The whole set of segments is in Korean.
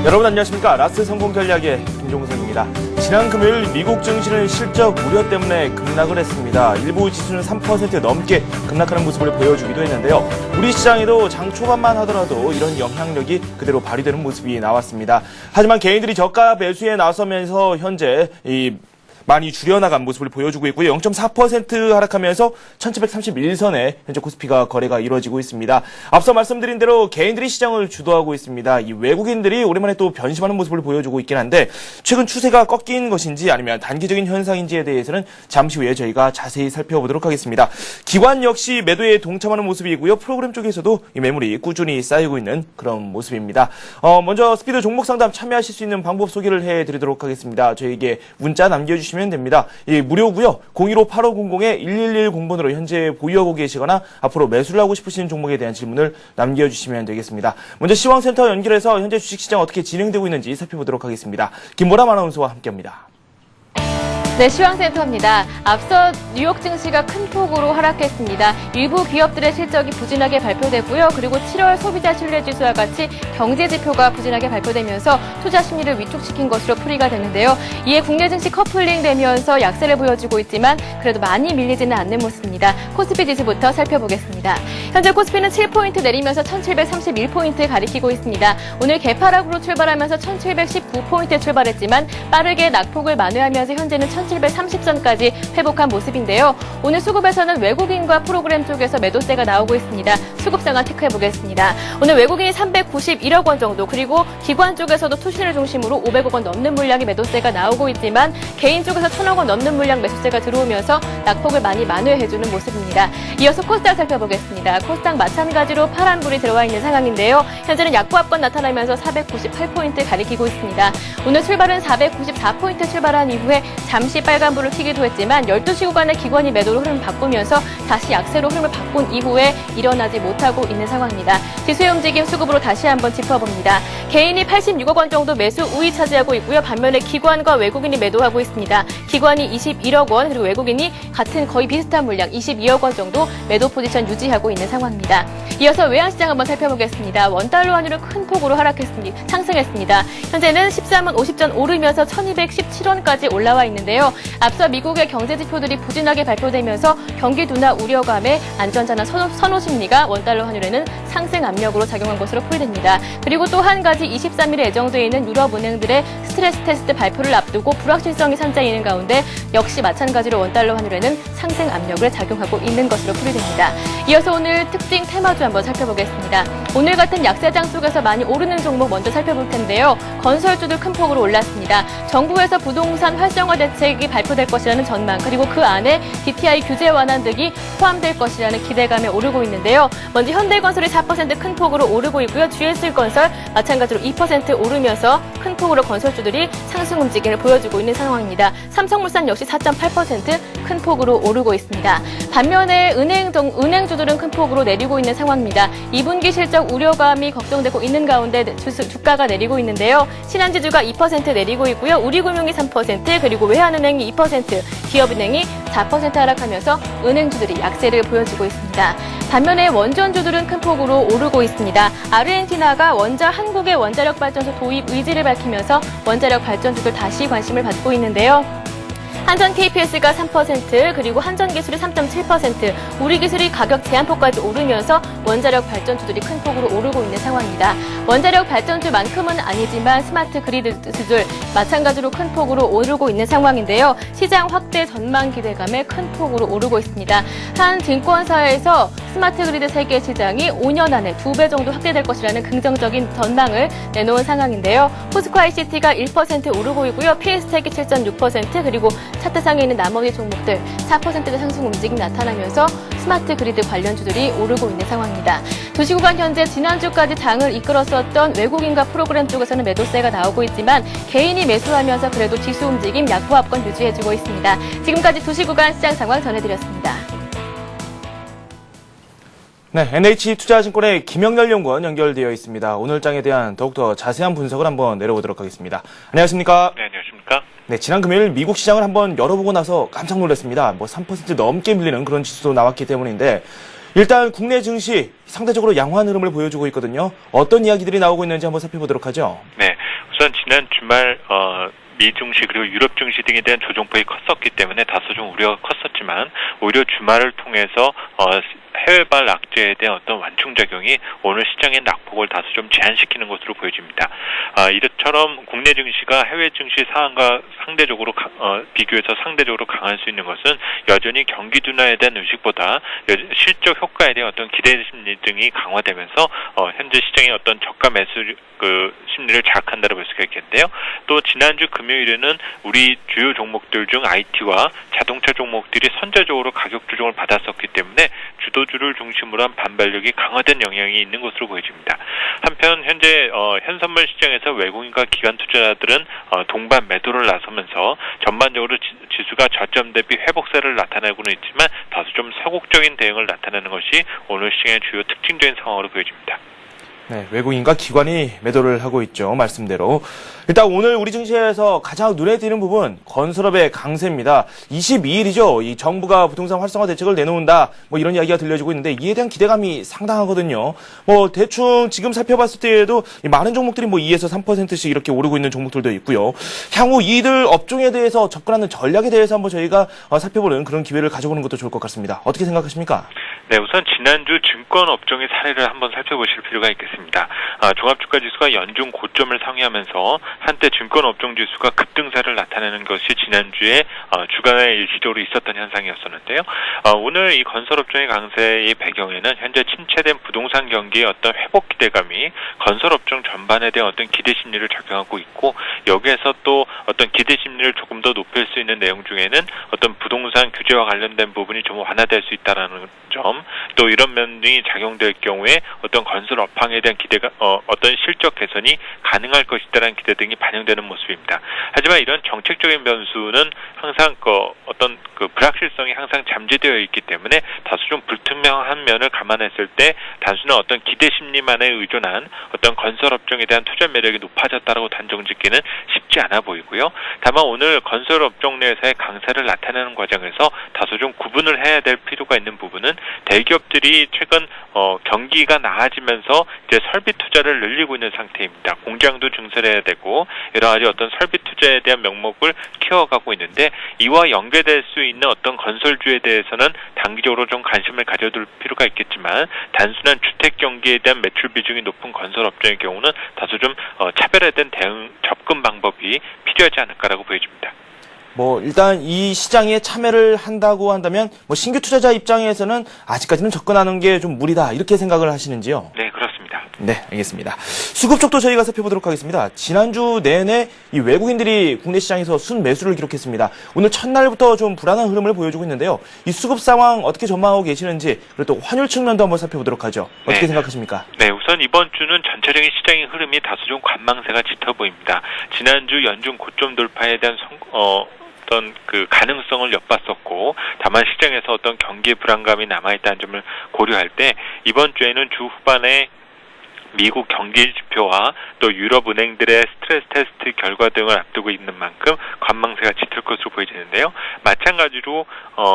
여러분 안녕하십니까. 라스 성공 전략의 김종석입니다. 지난 금요일 미국 증시는 실적 우려 때문에 급락을 했습니다. 일부 지수는 3% 넘게 급락하는 모습을 보여주기도 했는데요. 우리 시장에도 장 초반만 하더라도 이런 영향력이 그대로 발휘되는 모습이 나왔습니다. 하지만 개인들이 저가 매수에 나서면서 현재 많이 줄여나간 모습을 보여주고 있고요. 0.4% 하락하면서 1731선에 현재 코스피가 거래가 이루어지고 있습니다. 앞서 말씀드린 대로 개인들이 시장을 주도하고 있습니다. 이 외국인들이 오랜만에 또 변심하는 모습을 보여주고 있긴 한데 최근 추세가 꺾인 것인지 아니면 단기적인 현상인지에 대해서는 잠시 후에 저희가 자세히 살펴보도록 하겠습니다. 기관 역시 매도에 동참하는 모습이고요. 프로그램 쪽에서도 이 매물이 꾸준히 쌓이고 있는 그런 모습입니다. 먼저 스피드 종목 상담 참여하실 수 있는 방법 소개를 해드리도록 하겠습니다. 저에게 문자 남겨주시면 됩니다. 무료고요. 015-8500-1110번으로 현재 보유하고 계시거나 앞으로 매수를 하고 싶으신 종목에 대한 질문을 남겨주시면 되겠습니다. 먼저 시황센터 연결해서 현재 주식시장 어떻게 진행되고 있는지 살펴보도록 하겠습니다. 김보람 아나운서와 함께합니다. 네, 시황센터입니다. 앞서 뉴욕 증시가 큰 폭으로 하락했습니다. 일부 기업들의 실적이 부진하게 발표되고요. 그리고 7월 소비자 신뢰지수와 같이 경제 지표가 부진하게 발표되면서 투자 심리를 위축시킨 것으로 풀이가 되는데요. 이에 국내 증시 커플링 되면서 약세를 보여주고 있지만 그래도 많이 밀리지는 않는 모습입니다. 코스피 지수부터 살펴보겠습니다. 현재 코스피는 7포인트 내리면서 1731포인트 가리키고 있습니다. 오늘 개파락으로 출발하면서 1719포인트 출발했지만 빠르게 낙폭을 만회하면서 현재는 1730선까지 회복한 모습인데요. 오늘 수급에서는 외국인과 프로그램 쪽에서 매도세가 나오고 있습니다. 수급 상황 체크해보겠습니다. 오늘 외국인이 391억 원 정도, 그리고 기관 쪽에서도 투신을 중심으로 500억 원 넘는 물량의 매도세가 나오고 있지만 개인 쪽에서 1000억 원 넘는 물량 매수세가 들어오면서 낙폭을 많이 만회해주는 모습입니다. 이어서 코스닥 살펴보겠습니다. 코스닥 마찬가지로 파란불이 들어와 있는 상황인데요. 현재는 약보합권 나타나면서 498포인트 가리키고 있습니다. 오늘 출발은 494포인트 출발한 이후에 잠시 빨간불을 켜기도 했지만 12시 구간에 기관이 매도로 흐름을 바꾸면서 다시 약세로 흐름을 바꾼 이후에 일어나지 못하고 있는 상황입니다. 지수의 움직임 수급으로 다시 한번 짚어봅니다. 개인이 86억 원 정도 매수 우위 차지하고 있고요. 반면에 기관과 외국인이 매도하고 있습니다. 기관이 21억 원, 그리고 외국인이 같은 거의 비슷한 물량 22억 원 정도 매도 포지션 유지하고 있는 상황입니다. 이어서 외환시장 한번 살펴보겠습니다. 원달러 환율은 큰 폭으로 상승했습니다. 현재는 13원 50전 오르면서 1217원까지 올라와 있는데요. 앞서 미국의 경제 지표들이 부진하게 발표되면서 경기 둔화 우려감에 안전자산 선호 심리가 원달러 환율에는 상승 압력으로 작용한 것으로 풀이됩니다. 그리고 또 한 가지 23일에 예정되어 있는 유럽 은행들의 스트레스 테스트 발표를 앞두고 불확실성이 산재이는 가운데 역시 마찬가지로 원달러 환율에는 상승 압력을 작용하고 있는 것으로 풀이됩니다. 이어서 오늘 특징 테마주 한번 살펴보겠습니다. 오늘 같은 약세장 속에서 많이 오르는 종목 먼저 살펴볼 텐데요. 건설주들 큰 폭으로 올랐습니다. 정부에서 부동산 활성화 대책이 발표될 것이라는 전망, 그리고 그 안에 DTI 규제 완화 등이 포함될 것이라는 기대감에 오르고 있는데요. 먼저 현대건설이 4% 큰 폭으로 오르고 있고요. GS건설 마찬가지로 2% 오르면서 큰 폭으로 건설주들이 상승 움직임을 보여주고 있는 상황입니다. 삼성물산 역시 4.8% 큰 폭으로 오르고 있습니다. 반면에 은행주들은 큰 폭으로 내리고 있는 상황입니다. 2분기 실적 우려감이 걱정되고 있는 가운데 주가가 내리고 있는데요. 신한지주가 2% 내리고 있고요. 우리금융이 3%, 그리고 외환은행이 2%, 기업은행이 4% 하락하면서 은행주들이 약세를 보여주고 있습니다. 반면에 원전주들은 큰 폭으로 오르고 있습니다. 아르헨티나가 한국의 원자력 발전소 도입 의지를 밝히면서 원자력 발전주들 다시 관심을 받고 있는데요. 한전 KPS가 3%, 그리고 한전기술이 3.7%, 우리기술이 가격 제한폭까지 오르면서 원자력 발전주들이 큰 폭으로 오르고 있는 상황입니다. 원자력 발전주만큼은 아니지만 스마트 그리드주들 마찬가지로 큰 폭으로 오르고 있는 상황인데요. 시장 확대 전망 기대감에 큰 폭으로 오르고 있습니다. 한 증권사에서 스마트 그리드 세계 시장이 5년 안에 2배 정도 확대될 것이라는 긍정적인 전망을 내놓은 상황인데요. 포스코 ICT가 1% 오르고 있고요. PS텍이 7.6%, 그리고 차트상에 있는 나머지 종목들 4%의 상승 움직임이 나타나면서 스마트 그리드 관련주들이 오르고 있는 상황입니다. 도시구간 현재 지난주까지 장을 이끌었었던 외국인과 프로그램 쪽에서는 매도세가 나오고 있지만 개인이 매수하면서 그래도 지수 움직임 약보합권 유지해주고 있습니다. 지금까지 도시구간 시장 상황 전해드렸습니다. 네, NH투자증권의 김영렬 연구원 연결되어 있습니다. 오늘 장에 대한 더욱더 자세한 분석을 한번 내려보도록 하겠습니다. 안녕하십니까? 네, 안녕하십니까? 네, 지난 금요일 미국 시장을 한번 열어보고 나서 깜짝 놀랐습니다. 3% 넘게 밀리는 그런 지수도 나왔기 때문인데 일단 국내 증시 상대적으로 양호한 흐름을 보여주고 있거든요. 어떤 이야기들이 나오고 있는지 한번 살펴보도록 하죠. 네, 우선 지난 주말 미 증시 그리고 유럽 증시 등에 대한 조정폭이 컸었기 때문에 다소 좀 우려가 컸었지만 오히려 주말을 통해서 해외발 악재에 대한 어떤 완충작용이 오늘 시장의 낙폭을 다소 좀 제한시키는 것으로 보여집니다. 이처럼 국내 증시가 해외 증시 상황과 상대적으로 비교해서 상대적으로 강할 수 있는 것은 여전히 경기 둔화에 대한 의식보다 실적 효과에 대한 어떤 기대 심리 등이 강화되면서 현재 시장의 어떤 저가 매수 심리를 자극한다고 볼 수가 있겠는데요. 또 지난주 금요일에는 우리 주요 종목들 중 IT와 자동차 종목들이 선제적으로 가격 조정을 받았었기 때문에 주도주를 중심으로 한 반발력이 강화된 영향이 있는 것으로 보여집니다. 한편 현재 현선물 시장에서 외국인과 기관 투자자들은 동반 매도를 나서면서 전반적으로 지수가 저점 대비 회복세를 나타내고는 있지만 다소 좀 소극적인 대응을 나타내는 것이 오늘 시장의 주요 특징적인 상황으로 보여집니다. 네, 외국인과 기관이 매도를 하고 있죠. 말씀대로. 일단 오늘 우리 증시에서 가장 눈에 띄는 부분 건설업의 강세입니다. 22일이죠. 이 정부가 부동산 활성화 대책을 내놓는다. 뭐 이런 이야기가 들려지고 있는데 이에 대한 기대감이 상당하거든요. 뭐 대충 지금 살펴봤을 때에도 많은 종목들이 뭐 2에서 3%씩 이렇게 오르고 있는 종목들도 있고요. 향후 이들 업종에 대해서 접근하는 전략에 대해서 한번 저희가 살펴보는 그런 기회를 가져보는 것도 좋을 것 같습니다. 어떻게 생각하십니까? 네, 우선 지난주 증권 업종의 사례를 한번 살펴보실 필요가 있겠습니다. 종합주가지수가 연중 고점을 상회하면서 한때 증권 업종 지수가 급등세를 나타내는 것이 지난주에 주간에 일시적으로 있었던 현상이었었는데요. 오늘 이 건설업종의 강세의 배경에는 현재 침체된 부동산 경기의 어떤 회복 기대감이 건설업종 전반에 대한 어떤 기대 심리를 작용하고 있고 여기에서 또 어떤 기대 심리를 조금 더 높일 수 있는 내용 중에는 어떤 부동산 규제와 관련된 부분이 좀 완화될 수 있다라는 점, 또 이런 면이 작용될 경우에 어떤 건설 업황에 대한 기대가 어떤 실적 개선이 가능할 것이다라는 기대 등이 반영되는 모습입니다. 하지만 이런 정책적인 변수는 항상 어떤 불확실성이 항상 잠재되어 있기 때문에 다소 좀 불투명한 면을 감안했을 때 단순한 어떤 기대 심리만에 의존한 어떤 건설 업종에 대한 투자 매력이 높아졌다라고 단정짓기는 쉽지 않아 보이고요. 다만 오늘 건설 업종 내에서의 강세를 나타내는 과정에서 다소 좀 구분을 해야 될 필요가 있는 부분은 대기업들이 최근 경기가 나아지면서 이제 설비 투자를 늘리고 있는 상태입니다. 공장도 증설해야 되고 여러 가지 어떤 설비 투자에 대한 명목을 키워가고 있는데 이와 연계될 수 있는 어떤 건설주에 대해서는 단기적으로 좀 관심을 가져둘 필요가 있겠지만 단순한 주택 경기에 대한 매출 비중이 높은 건설 업종의 경우는 다소 좀 차별화된 대응 접근 방법이 필요하지 않을까라고 보여집니다. 뭐 일단 이 시장에 참여를 한다고 한다면 뭐 신규 투자자 입장에서는 아직까지는 접근하는 게 좀 무리다 이렇게 생각을 하시는지요? 네, 그렇습니다. 네, 알겠습니다. 수급 쪽도 저희가 살펴보도록 하겠습니다. 지난주 내내 이 외국인들이 국내 시장에서 순매수를 기록했습니다. 오늘 첫날부터 좀 불안한 흐름을 보여주고 있는데요. 이 수급 상황 어떻게 전망하고 계시는지 그리고 또 환율 측면도 한번 살펴보도록 하죠. 어떻게 생각하십니까? 네, 우선 이번 주는 전체적인 시장의 흐름이 다소 좀 관망세가 짙어 보입니다. 지난주 연중 고점 돌파에 대한 어떤 가능성을 엿봤었고 다만 시장에서 어떤 경기의 불안감이 남아있다는 점을 고려할 때 이번 주에는 주 후반에 미국 경기 지표와 또 유럽 은행들의 스트레스 테스트 결과 등을 앞두고 있는 만큼 관망세가 짙을 것으로 보여지는데요. 마찬가지로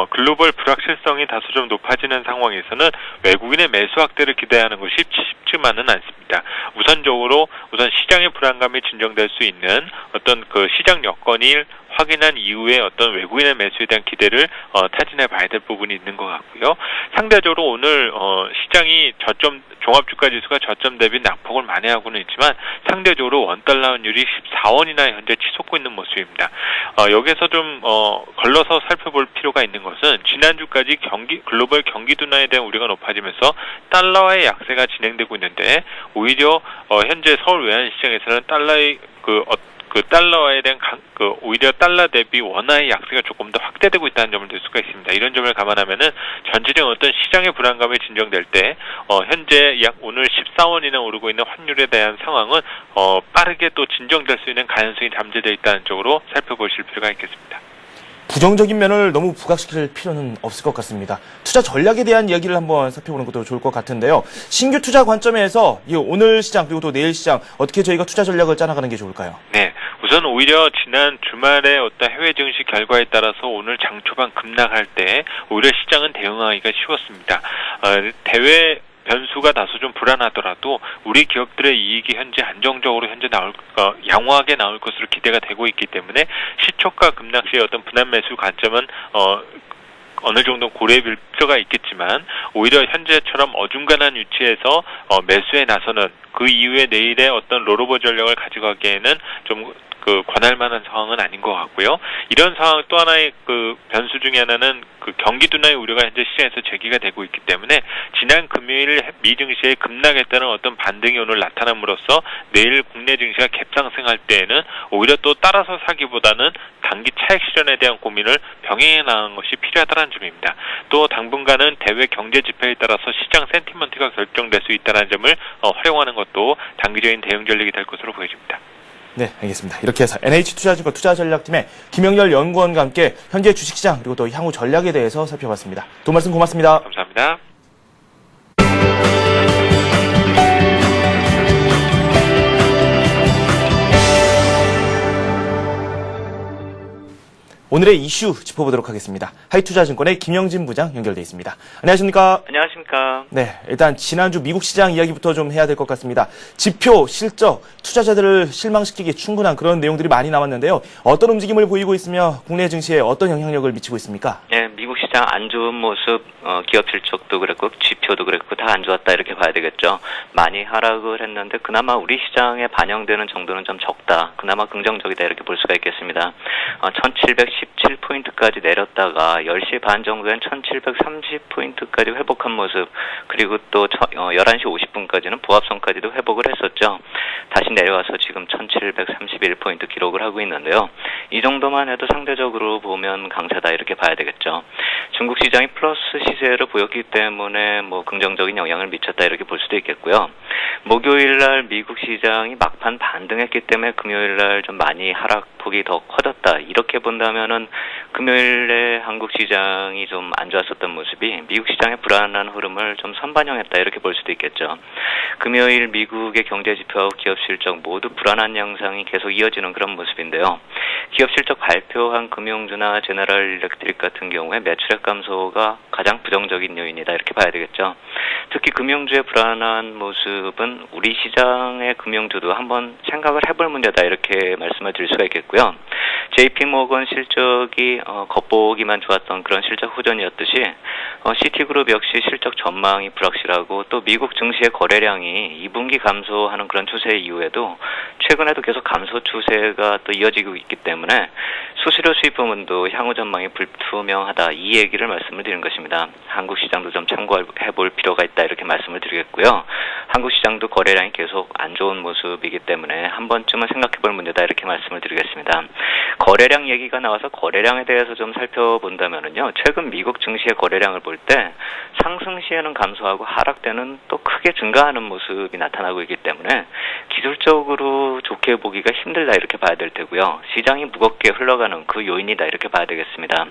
글로벌 불확실성이 다소 좀 높아지는 상황에서는 외국인의 매수 확대를 기대하는 것이 쉽지만은 않습니다. 우선 시장의 불안감이 진정될 수 있는 어떤 시장 여건이 확인한 이후에 어떤 외국인의 매수에 대한 기대를 타진해 봐야 될 부분이 있는 것 같고요. 상대적으로 오늘 시장이 종합주가지수가 저점 대비 낙폭을 만회하고는 있지만 상대적으로 원달러 환율이 14원이나 현재 치솟고 있는 모습입니다. 여기서 좀 걸러서 살펴볼 필요가 있는 것은 지난주까지 글로벌 경기 둔화에 대한 우려가 높아지면서 달러의 약세가 진행되고 있는데 오히려 현재 서울 외환시장에서는 달러에 대한 오히려 달러 대비 원화의 약세가 조금 더 확대되고 있다는 점을 들 수가 있습니다. 이런 점을 감안하면은 전체적인 어떤 시장의 불안감이 진정될 때 현재 약 오늘 14원이나 오르고 있는 환율에 대한 상황은 빠르게 또 진정될 수 있는 가능성이 잠재되어 있다는 쪽으로 살펴보실 필요가 있겠습니다. 부정적인 면을 너무 부각시킬 필요는 없을 것 같습니다. 투자 전략에 대한 이야기를 한번 살펴보는 것도 좋을 것 같은데요. 신규 투자 관점에서 이 오늘 시장 그리고 또 내일 시장 어떻게 저희가 투자 전략을 짜나가는 게 좋을까요? 네, 우선 오히려 지난 주말에 어떤 해외 증시 결과에 따라서 오늘 장 초반 급락할 때 오히려 시장은 대응하기가 쉬웠습니다. 변수가 다소 좀 불안하더라도 우리 기업들의 이익이 현재 안정적으로 양호하게 나올 것으로 기대가 되고 있기 때문에 시초가 급락 시의 어떤 분할 매수 관점은 어느 정도 고려해 볼 필요가 있겠지만 오히려 현재처럼 어중간한 위치에서 매수에 나서는 그 이후에 내일의 어떤 롤오버 전략을 가져가기에는 좀 권할 만한 상황은 아닌 것 같고요. 이런 상황 또 하나의 변수 중에 하나는 경기 둔화의 우려가 현재 시장에서 제기가 되고 있기 때문에 지난 금요일 미 증시에 급락했다는 어떤 반등이 오늘 나타남으로써 내일 국내 증시가 갭상승할 때에는 오히려 또 따라서 사기보다는 단기 차익 실현에 대한 고민을 병행해 나가는 것이 필요하다는 점입니다. 또 당분간은 대외 경제 지표에 따라서 시장 센티먼트가 결정될 수 있다는 점을 활용하는 것도 단기적인 대응 전략이 될 것으로 보여집니다. 네, 알겠습니다. 이렇게 해서 NH투자증권 투자전략팀의 김영렬 연구원과 함께 현재 주식시장 그리고 또 향후 전략에 대해서 살펴봤습니다. 도 말씀 고맙습니다. 감사합니다. 오늘의 이슈 짚어보도록 하겠습니다. 하이투자증권의 김영진 부장 연결돼 있습니다. 안녕하십니까? 안녕하십니까? 네, 일단 지난주 미국 시장 이야기부터 좀 해야 될 것 같습니다. 지표, 실적, 투자자들을 실망시키기 충분한 그런 내용들이 많이 나왔는데요. 어떤 움직임을 보이고 있으며 국내 증시에 어떤 영향력을 미치고 있습니까? 네, 미국 시장 안 좋은 모습, 기업 실적도 그랬고 지표도 그랬고 다 안 좋았다 이렇게 봐야 되겠죠. 많이 하락을 했는데 그나마 우리 시장에 반영되는 정도는 좀 적다. 그나마 긍정적이다 이렇게 볼 수가 있겠습니다. 1717포인트까지 내렸다가 10시 반 정도엔 1730포인트까지 회복한 모습, 그리고 또 11시 50분까지는 보합선까지도 회복을 했었죠. 다시 내려와서 지금 1731포인트 기록을 하고 있는데요. 이 정도만 해도 상대적으로 보면 강세다 이렇게 봐야 되겠죠. 중국 시장이 플러스 시세를 보였기 때문에 긍정적인 영향을 미쳤다 이렇게 볼 수도 있겠고요. 목요일 날 미국 시장이 막판 반등했기 때문에 금요일 날 좀 많이 하락폭이 더 커졌다 이렇게 본다면은 금요일에 한국 시장이 좀 안 좋았었던 모습이 미국 시장의 불안한 흐름을 좀 선반영했다 이렇게 볼 수도 있겠죠. 금요일 미국의 경제 지표하고 기업 실적 모두 불안한 양상이 계속 이어지는 그런 모습인데요. 기업 실적 발표한 금융주나 제너럴 일렉트릭 같은 경우에 매출액 감소가 가장 부정적인 요인이다 이렇게 봐야 되겠죠. 특히 금융주의 불안한 모습은 우리 시장의 금융주도 한번 생각을 해볼 문제다 이렇게 말씀을 드릴 수가 있겠고요. JP모건 실적이 겉보기만 좋았던 그런 실적 후전이었듯이 시티그룹 역시 실적 전망이 불확실하고 또 미국 증시의 거래량이 2분기 감소하는 그런 추세 이후에도 최근에도 계속 감소 추세가 또 이어지고 있기 때문에 수수료 수입 부문도 향후 전망이 불투명하다 이 얘기를 말씀을 드리는 것입니다. 한국 시장도 좀 참고해 볼 필요가 있다 이렇게 말씀을 드리겠고요. 한국 시장도 거래량이 계속 안 좋은 모습이기 때문에 한 번쯤은 생각해 볼 문제다 이렇게 말씀을 드리겠습니다. 거래량 얘기가 나와서 거래량에 대해서 좀 살펴본다면은요. 최근 미국 증시의 거래량을 볼 때 상승 시에는 감소하고 하락 때는 또 크게 증가하는 모습이 나타나고 있기 때문에 기술적으로 좋게 보기가 힘들다 이렇게 봐야 될 테고요. 시장이 무겁게 흘러가는 그 요인이다 이렇게 봐야 되겠습니다.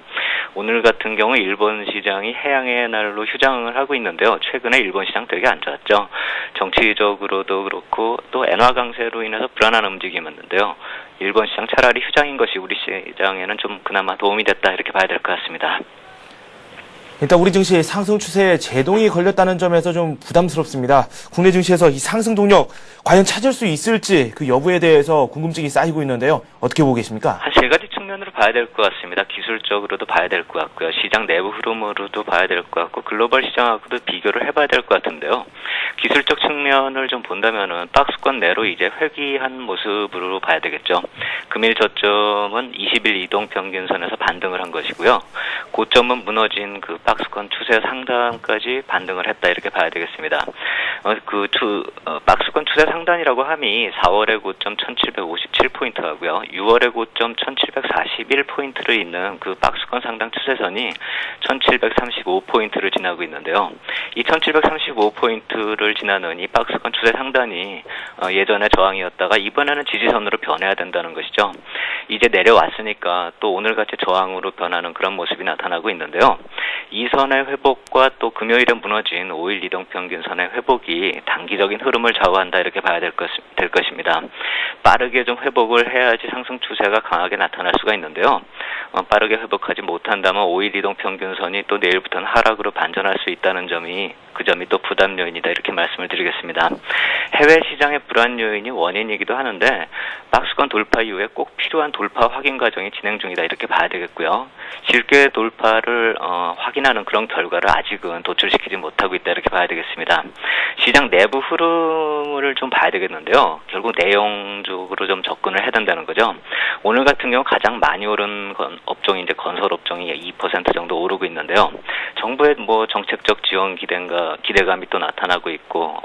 오늘 같은 경우 일본 시장이 해양의 날로 휴장을 하고 있는데요. 최근에 일본 시장 되게 안 좋았죠. 정치적으로도 그렇고 또 엔화 강세로 인해서 불안한 움직임이었는데요. 일본 시장 차라리 휴장인 것이 우리 시장에는 좀 그나마 도움이 됐다 이렇게 봐야 될 것 같습니다. 일단 우리 증시의 상승 추세에 제동이 걸렸다는 점에서 좀 부담스럽습니다. 국내 증시에서 이 상승 동력 과연 찾을 수 있을지 그 여부에 대해서 궁금증이 쌓이고 있는데요. 어떻게 보고 계십니까? 한 세 가지 측면으로 봐야 될 것 같습니다. 기술적으로도 봐야 될 것 같고요. 시장 내부 흐름으로도 봐야 될 것 같고 글로벌 시장하고도 비교를 해봐야 될 것 같은데요. 기술적 측면을 좀 본다면은 박스권 내로 이제 회귀한 모습으로 봐야 되겠죠. 금일 저점은 20일 이동 평균선에서 반등을 한 것이고요. 고점은 무너진 그 박스권 추세 상단까지 반등을 했다 이렇게 봐야 되겠습니다. 박스권 추세 상단이라고 함이 4월의 고점 1757포인트 하고요. 6월의 고점 1741포인트를 잇는 그 박스권 상당 추세선이 1735포인트를 지나고 있는데요. 이 1735포인트를 지나는 이 박스권 추세 상단이 예전에 저항이었다가 이번에는 지지선으로 변해야 된다는 것이죠. 이제 내려왔으니까 또 오늘같이 저항으로 변하는 그런 모습이 나타나고 있는데요. 이 선의 회복과 또 금요일에 무너진 5일 이동평균선의 회복이 단기적인 흐름을 좌우한다 이렇게 봐야 될 것입니다. 빠르게 좀 회복을 해야지 상승 추세가 강하게 나타날 수가 있는데요. 빠르게 회복하지 못한다면 5일 이동 평균선이 또 내일부터는 하락으로 반전할 수 있다는 점이 그 점이 또 부담 요인이다 이렇게 말씀을 드리겠습니다. 해외 시장의 불안 요인이 원인이기도 하는데 박스권 돌파 이후에 꼭 필요한 돌파 확인 과정이 진행 중이다 이렇게 봐야 되겠고요. 실제 돌파를 확인하는 그런 결과를 아직은 도출시키지 못하고 있다 이렇게 봐야 되겠습니다. 시장 내부 흐름을 좀 봐야 되겠는데요. 결국 내용적으로 좀 접근을 해야 된다는 거죠. 오늘 같은 경우 가장 많이 오른 업종이 이제 건설 업종이 2% 정도 오르고 있는데요. 정부의 뭐 정책적 지원 기대감이 또 나타나고 있고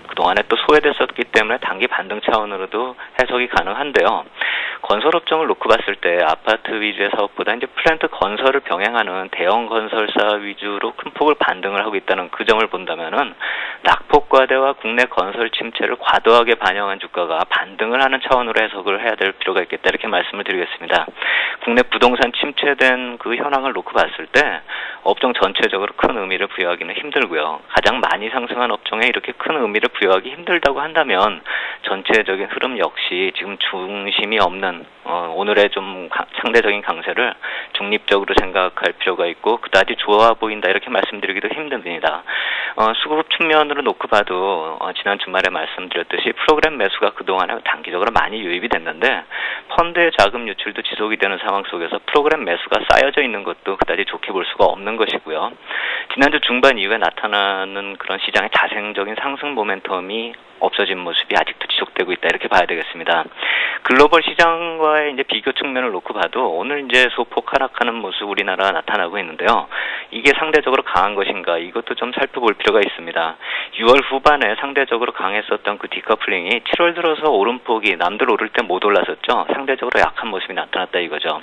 그동안에 또 소외됐었기 때문에 단기 반등 차원으로도 해석이 가능한데요. 건설 업종을 놓고 봤을 때 아파트 위주의 사업보다 이제 플랜트 건설을 병행하는 대형 건설사 위주로 큰 폭을 반등을 하고 있다는 그 점을 본다면은 낙폭 과대와 국내 건설 침체를 과도하게 반영한 주가가 반등을 하는 차원으로 해석을 해야 될 필요가 있겠다 이렇게 말씀을 드리겠습니다. 국내 부동산 침체된 그 현황을 놓고 봤을 때 업종 전체적으로 큰 의미를 부여하기는 힘들고요. 가장 많이 상승한 업종에 이렇게 큰 의미를 부여하기 힘들다고 한다면 전체적인 흐름 역시 지금 중심이 없는 오늘의 좀 상대적인 강세를 중립적으로 생각할 필요가 있고 그다지 좋아 보인다 이렇게 말씀드리기도 힘듭니다. 수급 측면으로 놓고 봐도 지난 주말에 말씀드렸듯이 프로그램 매수가 그동안에 단기적으로 많이 유입이 됐는데 펀드의 자금 유출도 지속이 되는 상황 속에서 프로그램 매수가 쌓여져 있는 것도 그다지 좋게 볼 수가 없는 것이고요. 지난주 중반 이후에 나타나는 그런 시장의 자생적인 상승 모멘텀이 없어진 모습이 아직도 지속되고 있다 이렇게 봐야 되겠습니다. 글로벌 시장과의 이제 비교 측면을 놓고 봐도 오늘 이제 소폭 하락하는 모습 우리나라가 나타나고 있는데요. 이게 상대적으로 강한 것인가 이것도 좀 살펴볼 필요가 있습니다. 6월 후반에 상대적으로 강했었던 그 디커플링이 7월 들어서 오름폭이 남들 오를 때 못 올랐었죠. 상대적으로 약한 모습이 나타났다 이거죠.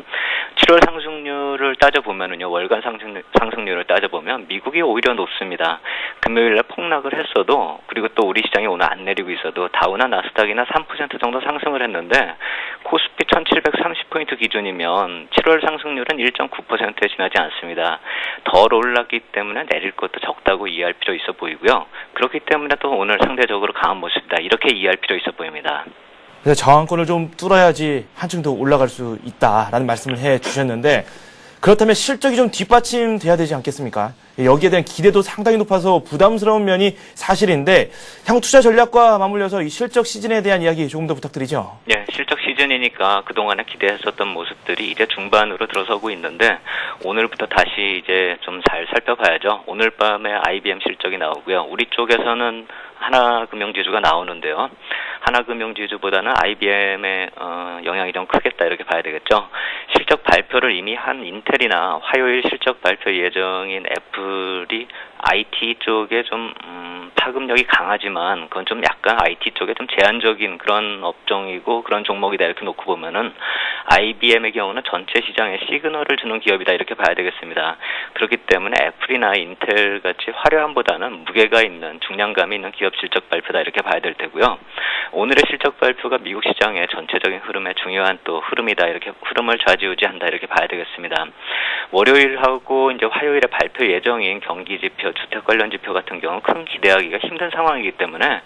7월 상승률을 따져보면은요. 월간 상승률을 따져보면 미국이 오히려 높습니다. 금요일에 폭락을 했어도 그리고 또 우리 시장이 오늘 안 내리고 있어도 다우나 나스닥이나 3% 정도 상승을 했는데 코스피 1730포인트 기준이면 7월 상승률은 1.9%에 지나지 않습니다. 덜 올랐기 때문에 내릴 것도 적다고 이해할 필요 있어 보이고요. 그렇기 때문에 또 오늘 상대적으로 강한 모습이다. 이렇게 이해할 필요 있어 보입니다. 그래서 저항권을 좀 뚫어야지 한층 더 올라갈 수 있다라는 말씀을 해주셨는데 그렇다면 실적이 좀 뒷받침돼야 되지 않겠습니까? 여기에 대한 기대도 상당히 높아서 부담스러운 면이 사실인데 향후 투자 전략과 맞물려서 이 실적 시즌에 대한 이야기 조금 더 부탁드리죠. 네, 실적 시즌이니까 그동안에 기대했었던 모습들이 이제 중반으로 들어서고 있는데 오늘부터 다시 이제 좀 잘 살펴봐야죠. 오늘 밤에 IBM 실적이 나오고요. 우리 쪽에서는 하나금융지주가 나오는데요. 하나금융지주보다는 IBM의 영향이 좀 크겠다 이렇게 봐야 되겠죠. 실적 발표를 이미 한 인텔이나 화요일 실적 발표 예정인 애플이 IT 쪽에 좀 파급력이 강하지만 그건 좀 약간 IT 쪽에 좀 제한적인 그런 업종이고 그런 종목이다 이렇게 놓고 보면은 IBM의 경우는 전체 시장에 시그널을 주는 기업이다 이렇게 봐야 되겠습니다. 그렇기 때문에 애플이나 인텔 같이 화려함보다는 무게가 있는 중량감이 있는 기업 실적 발표다 이렇게 봐야 될 테고요. 오늘의 실적 발표가 미국 시장의 전체적인 흐름에 중요한 또 흐름이다 이렇게 흐름을 좌지우지한다 이렇게 봐야 되겠습니다. 월요일하고 이제 화요일에 발표 예정인 경기 지표, 주택 관련 지표 같은 경우 큰 기대하기가 힘든 상황이기 때문에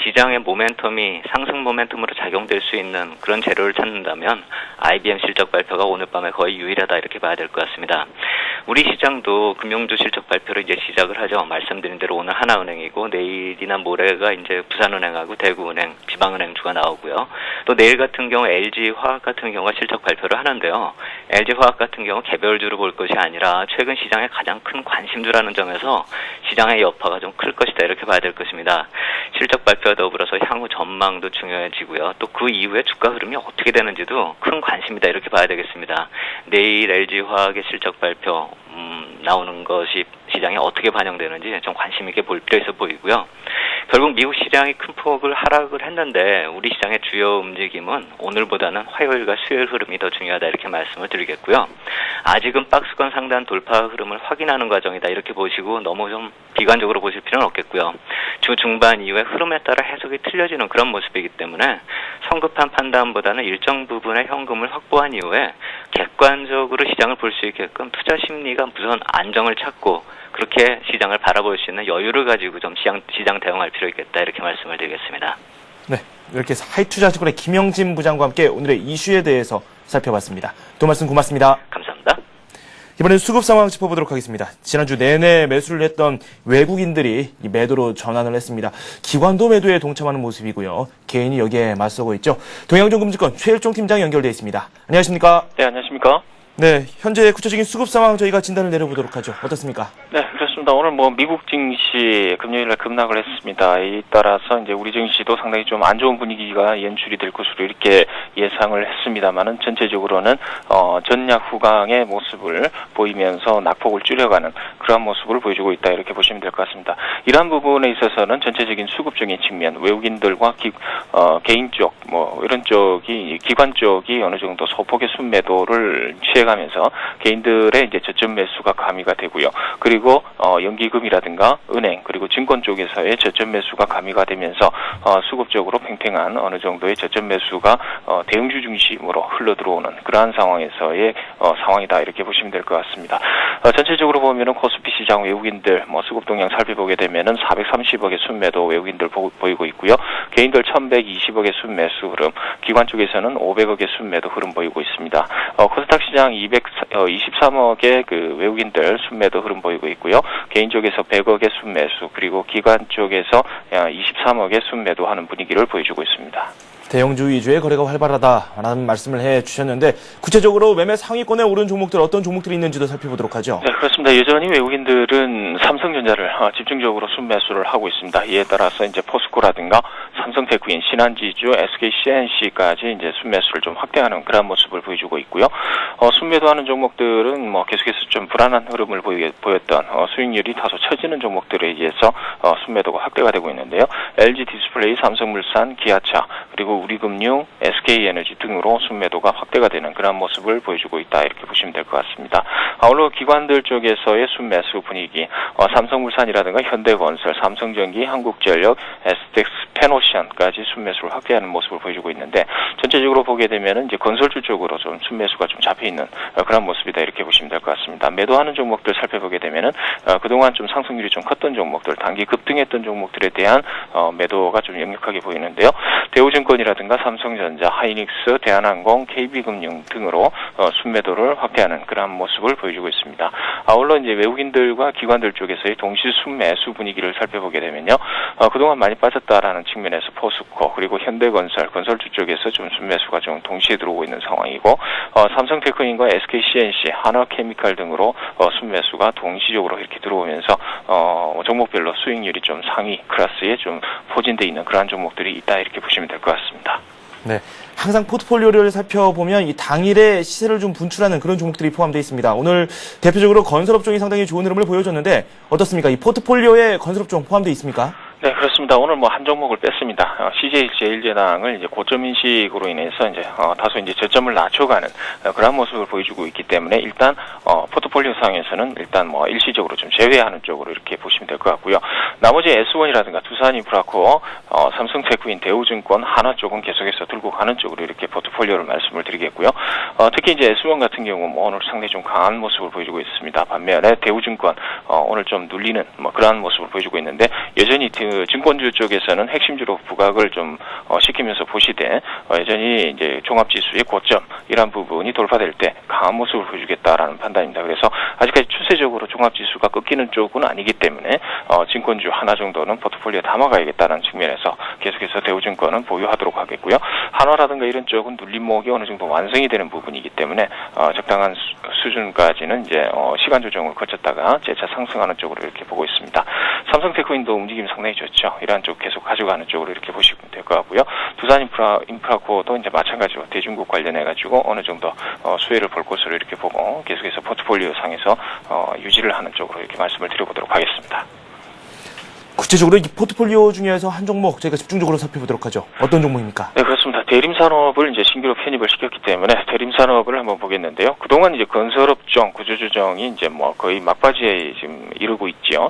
시장의 모멘텀이 상승 모멘텀으로 작용될 수 있는 그런 재료를 찾는다면 IBM 실적 발표가 오늘 밤에 거의 유일하다 이렇게 봐야 될 것 같습니다. 우리 시장도 금융주 실적 발표를 이제 시작을 하죠. 말씀드린 대로 오늘 하나은행이고 내일이나 모레가 이제 부산은행하고 대구은행, 지방은행주가 나오고요. 또 내일 같은 경우 LG화학 같은 경우가 실적 발표를 하는데요. LG화학 같은 경우 개별주로 볼 것이 아니라 최근 시장의 가장 큰 관심주라는 점에서 시장의 여파가 좀 클 것이다 이렇게 봐야 될 것입니다. 실적 발표와 더불어서 향후 전망도 중요해지고요. 또 그 이후에 주가 흐름이 어떻게 되는지도 큰 관심이다 이렇게 봐야 되겠습니다. 내일 LG화학의 실적 발표 나오는 것이 시장에 어떻게 반영되는지 좀 관심 있게 볼 필요 있어 보이고요. 결국 미국 시장이 큰 폭을 하락을 했는데 우리 시장의 주요 움직임은 오늘보다는 화요일과 수요일 흐름이 더 중요하다 이렇게 말씀을 드리겠고요. 아직은 박스권 상단 돌파 흐름을 확인하는 과정이다 이렇게 보시고 너무 좀 비관적으로 보실 필요는 없겠고요. 주 중반 이후에 흐름에 따라 해석이 틀려지는 그런 모습이기 때문에 성급한 판단보다는 일정 부분의 현금을 확보한 이후에 객관적으로 시장을 볼 수 있게끔 투자 심리가 우선 안정을 찾고 그렇게 시장을 바라볼 수 있는 여유를 가지고 좀 시장 대응할 필요 있겠다 이렇게 말씀을 드리겠습니다. 네, 이렇게 하이투자증권의 김영진 부장과 함께 오늘의 이슈에 대해서 살펴봤습니다. 또 말씀 고맙습니다. 감사합니다. 이번엔 수급 상황 짚어보도록 하겠습니다. 지난주 내내 매수를 했던 외국인들이 이 매도로 전환을 했습니다. 기관도 매도에 동참하는 모습이고요. 개인이 여기에 맞서고 있죠. 동양증권금융권 최일종 팀장 연결되어 있습니다. 안녕하십니까? 네, 안녕하십니까? 네, 현재 구체적인 수급 상황 저희가 진단을 내려보도록 하죠. 어떻습니까? 네, 그렇습니다. 오늘 미국 증시 금요일날 급락을 했습니다. 이 따라서 이제 우리 증시도 상당히 좀 안 좋은 분위기가 연출이 될 것으로 이렇게 예상을 했습니다만은 전체적으로는 전략 후강의 모습을 보이면서 낙폭을 줄여가는 그러한 모습을 보여주고 있다 이렇게 보시면 될 것 같습니다. 이러한 부분에 있어서는 전체적인 수급적인 측면, 외국인들과 개인 쪽, 이런 쪽이 기관 쪽이 어느 정도 소폭의 순매도를 취해가면서 개인들의 이제 저점 매수가 가미가 되고요. 그리고 연기금이라든가 은행 그리고 증권 쪽에서의 저점 매수가 가미가 되면서 수급적으로 팽팽한 어느 정도의 저점 매수가 대형주 중심으로 흘러 들어오는 그러한 상황에서의 상황이다 이렇게 보시면 될 것 같습니다. 전체적으로 보면은 코스피 시장 외국인들 수급 동향 살펴보게 되면은 430억의 순매도 외국인들 보이고 있고요. 개인들 1,120억의 순매수 흐름, 기관 쪽에서는 500억의 순매도 흐름 보이고 있습니다. 코스닥 시장 223억의 그 외국인들 순매도 흐름 보이고 있고요. 개인 쪽에서 100억의 순매수 그리고 기관 쪽에서 23억의 순매도 하는 분위기를 보여주고 있습니다. 대형주 위주의 거래가 활발하다라는 말씀을 해주셨는데 구체적으로 매매 상위권에 오른 종목들 어떤 종목들이 있는지도 살펴보도록 하죠. 네, 그렇습니다. 여전히 외국인들은 삼성전자를 집중적으로 순매수를 하고 있습니다. 이에 따라서 이제 포스코라든가 삼성테크인, 신한지주, SKCNC까지 이제 순매수를 좀 확대하는 그런 모습을 보여주고 있고요. 순매도하는 종목들은 계속해서 좀 불안한 흐름을 보였던 수익률이 다소 처지는 종목들에 의해서 순매도가 확대가 되고 있는데요. LG디스플레이, 삼성물산, 기아차 그리고 우리금융, SK에너지 등으로 순매도가 확대가 되는 그런 모습을 보여주고 있다 이렇게 보시면 될 것 같습니다. 아울러 기관들 쪽에서의 순매수 분위기, 삼성물산이라든가 현대건설, 삼성전기, 한국전력, STX, 페노시안까지 순매수를 확대하는 모습을 보여주고 있는데 전체적으로 보게 되면은 이제 건설주 쪽으로 좀 순매수가 좀 잡혀 있는 그런 모습이다 이렇게 보시면 될 것 같습니다. 매도하는 종목들 살펴보게 되면은 그동안 좀 상승률이 좀 컸던 종목들, 단기 급등했던 종목들에 대한 매도가 좀 역력하게 보이는데요. 대우증권이라든가 삼성전자, 하이닉스, 대한항공, KB금융 등으로 순매도를 확대하는 그런 모습을 보여주고 있습니다. 아울러 이제 외국인들과 기관들 쪽에서의 동시 순매수 분위기를 살펴보게 되면요. 그동안 많이 빠졌다라는 측면에서 포스코 그리고 현대건설, 건설주 쪽에서 좀 순매수가 좀 동시에 들어오고 있는 상황이고 삼성테크인과 SKCNC, 한화케미칼 등으로 순매수가 동시적으로 이렇게 들어오면서 종목별로 수익률이 좀 상위 클래스에 좀 포진되어 있는 그러한 종목들이 있다 이렇게 보시면 될 것 같습니다. 네, 항상 포트폴리오를 살펴보면 이 당일의 시세를 좀 분출하는 그런 종목들이 포함되어 있습니다. 오늘 대표적으로 건설업종이 상당히 좋은 흐름을 보여줬는데 어떻습니까? 이 포트폴리오에 건설업종 포함되어 있습니까? 네, 그렇습니다. 오늘 한 종목을 뺐습니다. CJ 제일제당을 이제 고점 인식으로 인해서 이제 다소 이제 저점을 낮춰가는 그런 모습을 보여주고 있기 때문에 일단 포트폴리오 상에서는 일단 일시적으로 좀 제외하는 쪽으로 이렇게 보시면 될 것 같고요. 나머지 S1이라든가 두산인프라코어, 삼성테크인, 대우증권, 한화 쪽은 계속해서 들고 가는 쪽으로 이렇게 포트폴리오를 말씀을 드리겠고요. 특히 이제 S1 같은 경우 오늘 상당히 좀 강한 모습을 보여주고 있습니다. 반면에 대우증권 오늘 좀 눌리는 그러한 모습을 보여주고 있는데 여전히 증권주 쪽에서는 핵심주로 부각을 좀 시키면서 보시되 여전히 이제 종합지수의 고점 이런 부분이 돌파될 때 강한 모습을 보여주겠다라는 판단입니다. 그래서 아직까지 추세적으로 종합지수가 꺾이는 쪽은 아니기 때문에 증권주 하나 정도는 포트폴리오에 담아가야겠다는 측면에서 계속해서 대우증권은 보유하도록 하겠고요. 한화라든가 이런 쪽은 눌림목이 어느 정도 완성이 되는 부분이기 때문에 적당한 수준까지는 이제 시간 조정을 거쳤다가 재차 상승하는 쪽으로 이렇게 보고 있습니다. 삼성테크인도 움직임이 상당히 좋죠. 이러한 쪽 계속 가져가는 쪽으로 이렇게 보시면 될 것 같고요. 두산인프라코도 이제 마찬가지로 대중국 관련해가지고 어느 정도 수혜를 볼 것으로 이렇게 보고 계속해서 포트폴리오 상에서 유지를 하는 쪽으로 이렇게 말씀을 드려보도록 하겠습니다. 구체적으로 이 포트폴리오 중에서 한 종목 저희가 집중적으로 살펴보도록 하죠. 어떤 종목입니까? 네, 그렇습니다. 대림산업을 이제 신규로 편입을 시켰기 때문에 대림산업을 한번 보겠는데요. 그동안 이제 건설업종 구조조정이 이제 거의 막바지에 지금 이르고 있지요.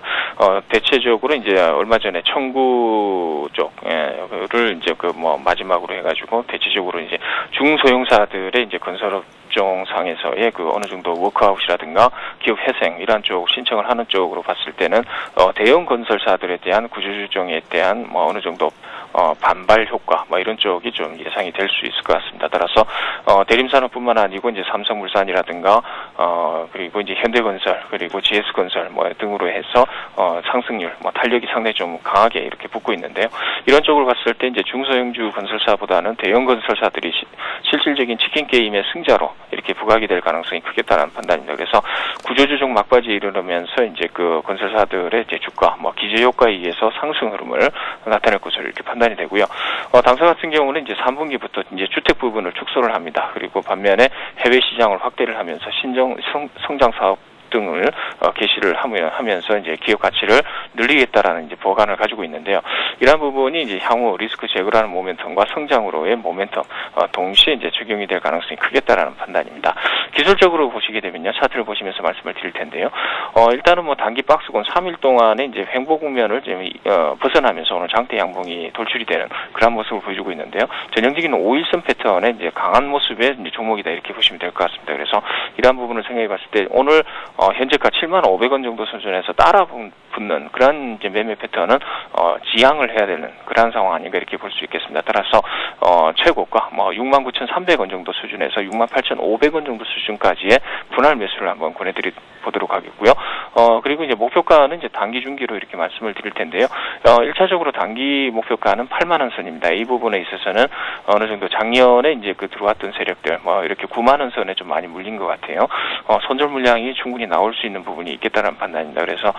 대체적으로 이제 얼마 전에 청구 쪽을 이제 마지막으로 해가지고 대체적으로 이제 중소형사들의 이제 건설업종 상에서의 어느 정도 워크아웃이라든가 기업 회생 이런 쪽 신청을 하는 쪽으로 봤을 때는 대형 건설사들에 대한 구조조정에 대한 어느 정도 반발 효과 이런 쪽이 좀 예상이 될 수 있을 것 같습니다. 따라서 대림산업뿐만 아니고 이제 삼성물산이라든가 그리고 이제 현대건설 그리고 GS건설 뭐 등으로 해서 상승률 뭐 탄력이 상당히 좀 강하게 이렇게 붙고 있는데요. 이런 쪽을 봤을 때 이제 중소형주 건설사보다는 대형 건설사들이 실질적인 치킨 게임의 승자로 이렇게 부각이 될 가능성이 크겠다는 판단입니다. 그래서 구조조정 막바지에 이르면서 이제 그 건설사들의 이제 주가 뭐 기저 효과에 의해서 상승 흐름을 나타낼 것으로 이렇게 판단이 되고요. 당사 같은 경우는 이제 3분기부터 이제 주택 부분을 축소를 합니다. 그리고 반면에 해외 시장을 확대를 하면서 성장 사업 등을 개시를 하면서 이제 기업 가치를 늘리겠다라는 이제 보관을 가지고 있는데요. 이러한 부분이 이제 향후 리스크 제거라는 모멘텀과 성장으로의 모멘텀 동시에 이제 적용이 될 가능성이 크겠다라는 판단입니다. 기술적으로 보시게 되면요, 차트를 보시면서 말씀을 드릴 텐데요. 일단은 뭐 단기 박스권 3일 동안에 이제 횡보 국면을 좀 벗어나면서 오늘 장대 양봉이 돌출이 되는 그런 모습을 보여주고 있는데요. 전형적인 5일선 패턴의 이제 강한 모습의 이제 종목이다 이렇게 보시면 될 것 같습니다. 그래서 이러한 부분을 생각해 봤을 때 오늘 현재가 75,000원 정도 수준에서 따라 붙는 그런 이제 매매 패턴은 지양을 해야 되는 그런 상황 아닌가 이렇게 볼 수 있겠습니다. 따라서 최고가 뭐 69,300원 정도 수준에서 68,500원 정도 수준까지의 분할 매수를 한번 권해드리 보도록 하겠고요. 그리고 이제 목표가는 이제 단기 중기로 이렇게 말씀을 드릴 텐데요. 1차적으로 단기 목표가는 8만원 선입니다. 이 부분에 있어서는 어느 정도 작년에 이제 그 들어왔던 세력들 뭐 이렇게 9만원 선에 좀 많이 물린 것 같아요. 손절 물량이 충분히 나올 수 있는 부분이 있겠다는 판단입니다. 그래서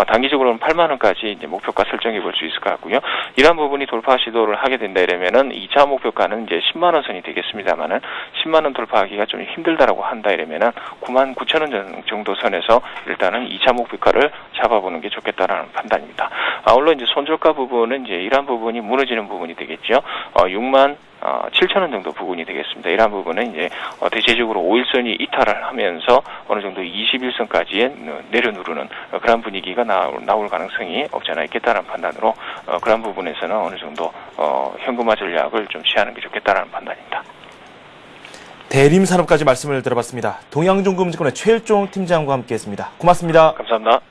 단기적으로는 8만원까지 이제 목표가 설정해 볼 수 있을 것 같고요. 이러한 부분이 돌파 시도를 하게 된다 이러면은 2차 목표가는 이제 10만원 선이 되겠습니다만은 10만원 돌파하기가 좀 힘들다라고 한다 이러면은 99,000원 정도 선에서 일단은 2차 목표가를 잡아보는 게 좋겠다라는 판단입니다. 물론 이제 손절가 부분은 이제 이러한 부분이 무너지는 부분이 되겠죠. 67,000원 정도 부분이 되겠습니다. 이러한 부분은 이제 대체적으로 5일선이 이탈을 하면서 어느 정도 21선까지의 내려누르는 그런 분위기가 나올 가능성이 없지 않아 있겠다는 판단으로 그런 부분에서는 어느 정도 현금화 전략을 좀 취하는 게 좋겠다는 판단입니다. 대림산업까지 말씀을 들어봤습니다. 동양종금증권의 최일종 팀장과 함께했습니다. 고맙습니다. 감사합니다.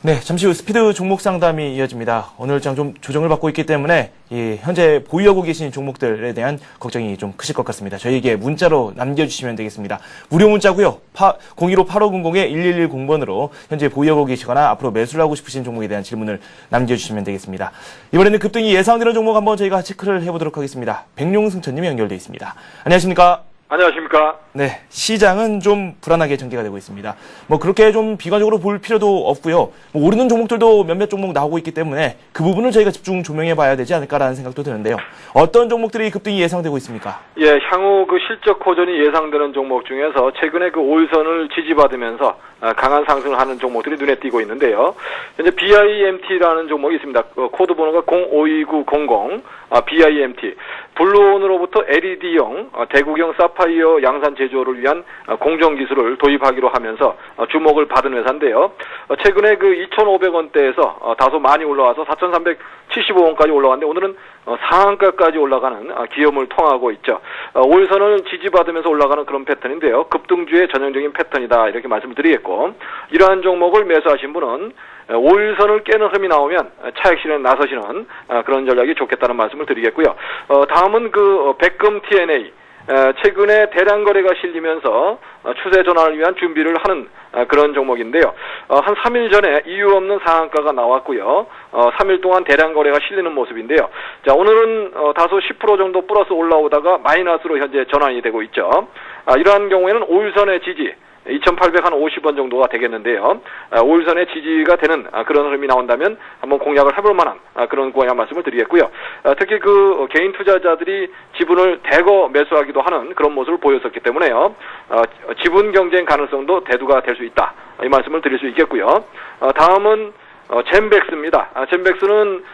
네, 잠시 후 스피드 종목 상담이 이어집니다. 오늘 장 좀 조정을 받고 있기 때문에 현재 보유하고 계신 종목들에 대한 걱정이 좀 크실 것 같습니다. 저희에게 문자로 남겨주시면 되겠습니다. 무료 문자고요. 015-8500-1110번으로 현재 보유하고 계시거나 앞으로 매수를 하고 싶으신 종목에 대한 질문을 남겨주시면 되겠습니다. 이번에는 급등이 예상되는 종목 한번 저희가 체크를 해보도록 하겠습니다. 백룡승천님이 연결되어 있습니다. 안녕하십니까? 안녕하십니까? 네, 시장은 좀 불안하게 전개가 되고 있습니다. 뭐 그렇게 좀 비관적으로 볼 필요도 없고요. 뭐 오르는 종목들도 몇몇 종목 나오고 있기 때문에 그 부분을 저희가 집중 조명해 봐야 되지 않을까라는 생각도 드는데요. 어떤 종목들이 급등이 예상되고 있습니까? 예, 향후 그 실적 호전이 예상되는 종목 중에서 최근에 그 5일선을 지지받으면서 강한 상승을 하는 종목들이 눈에 띄고 있는데요. 현재 BIMT라는 종목이 있습니다. 코드 번호가 052900 BIMT. 블루온으로부터 LED용 대구경 사파이어 양산 제조를 위한 공정 기술을 도입하기로 하면서 주목을 받은 회사인데요. 최근에 그 2,500원대에서 다소 많이 올라와서 4,375원까지 올라왔는데 오늘은 상한가까지 올라가는 기염을 통하고 있죠. 5일선을 지지받으면서 올라가는 그런 패턴인데요. 급등주의 전형적인 패턴이다 이렇게 말씀을 드리겠고, 이러한 종목을 매수하신 분은 5일선을 깨는 흐름이 나오면 차익 실현에 나서시는 그런 전략이 좋겠다는 말씀을 드리겠고요. 다음은 그 백금 TNA. 최근에 대량 거래가 실리면서 추세 전환을 위한 준비를 하는 그런 종목인데요. 한 3일 전에 이유 없는 상한가가 나왔고요. 3일 동안 대량 거래가 실리는 모습인데요. 자, 오늘은 다소 10% 정도 플러스 올라오다가 마이너스로 현재 전환이 되고 있죠. 이러한 경우에는 5일선의 지지 2,850원 정도가 되겠는데요. 5일선의 지지가 되는 그런 흐름이 나온다면 한번 공략을 해볼 만한 그런 공략 말씀을 드리겠고요. 특히 그 개인 투자자들이 지분을 대거 매수하기도 하는 그런 모습을 보였었기 때문에요. 지분 경쟁 가능성도 대두가 될 수 있다. 이 말씀을 드릴 수 있겠고요. 다음은 젠백스입니다. 젠백스는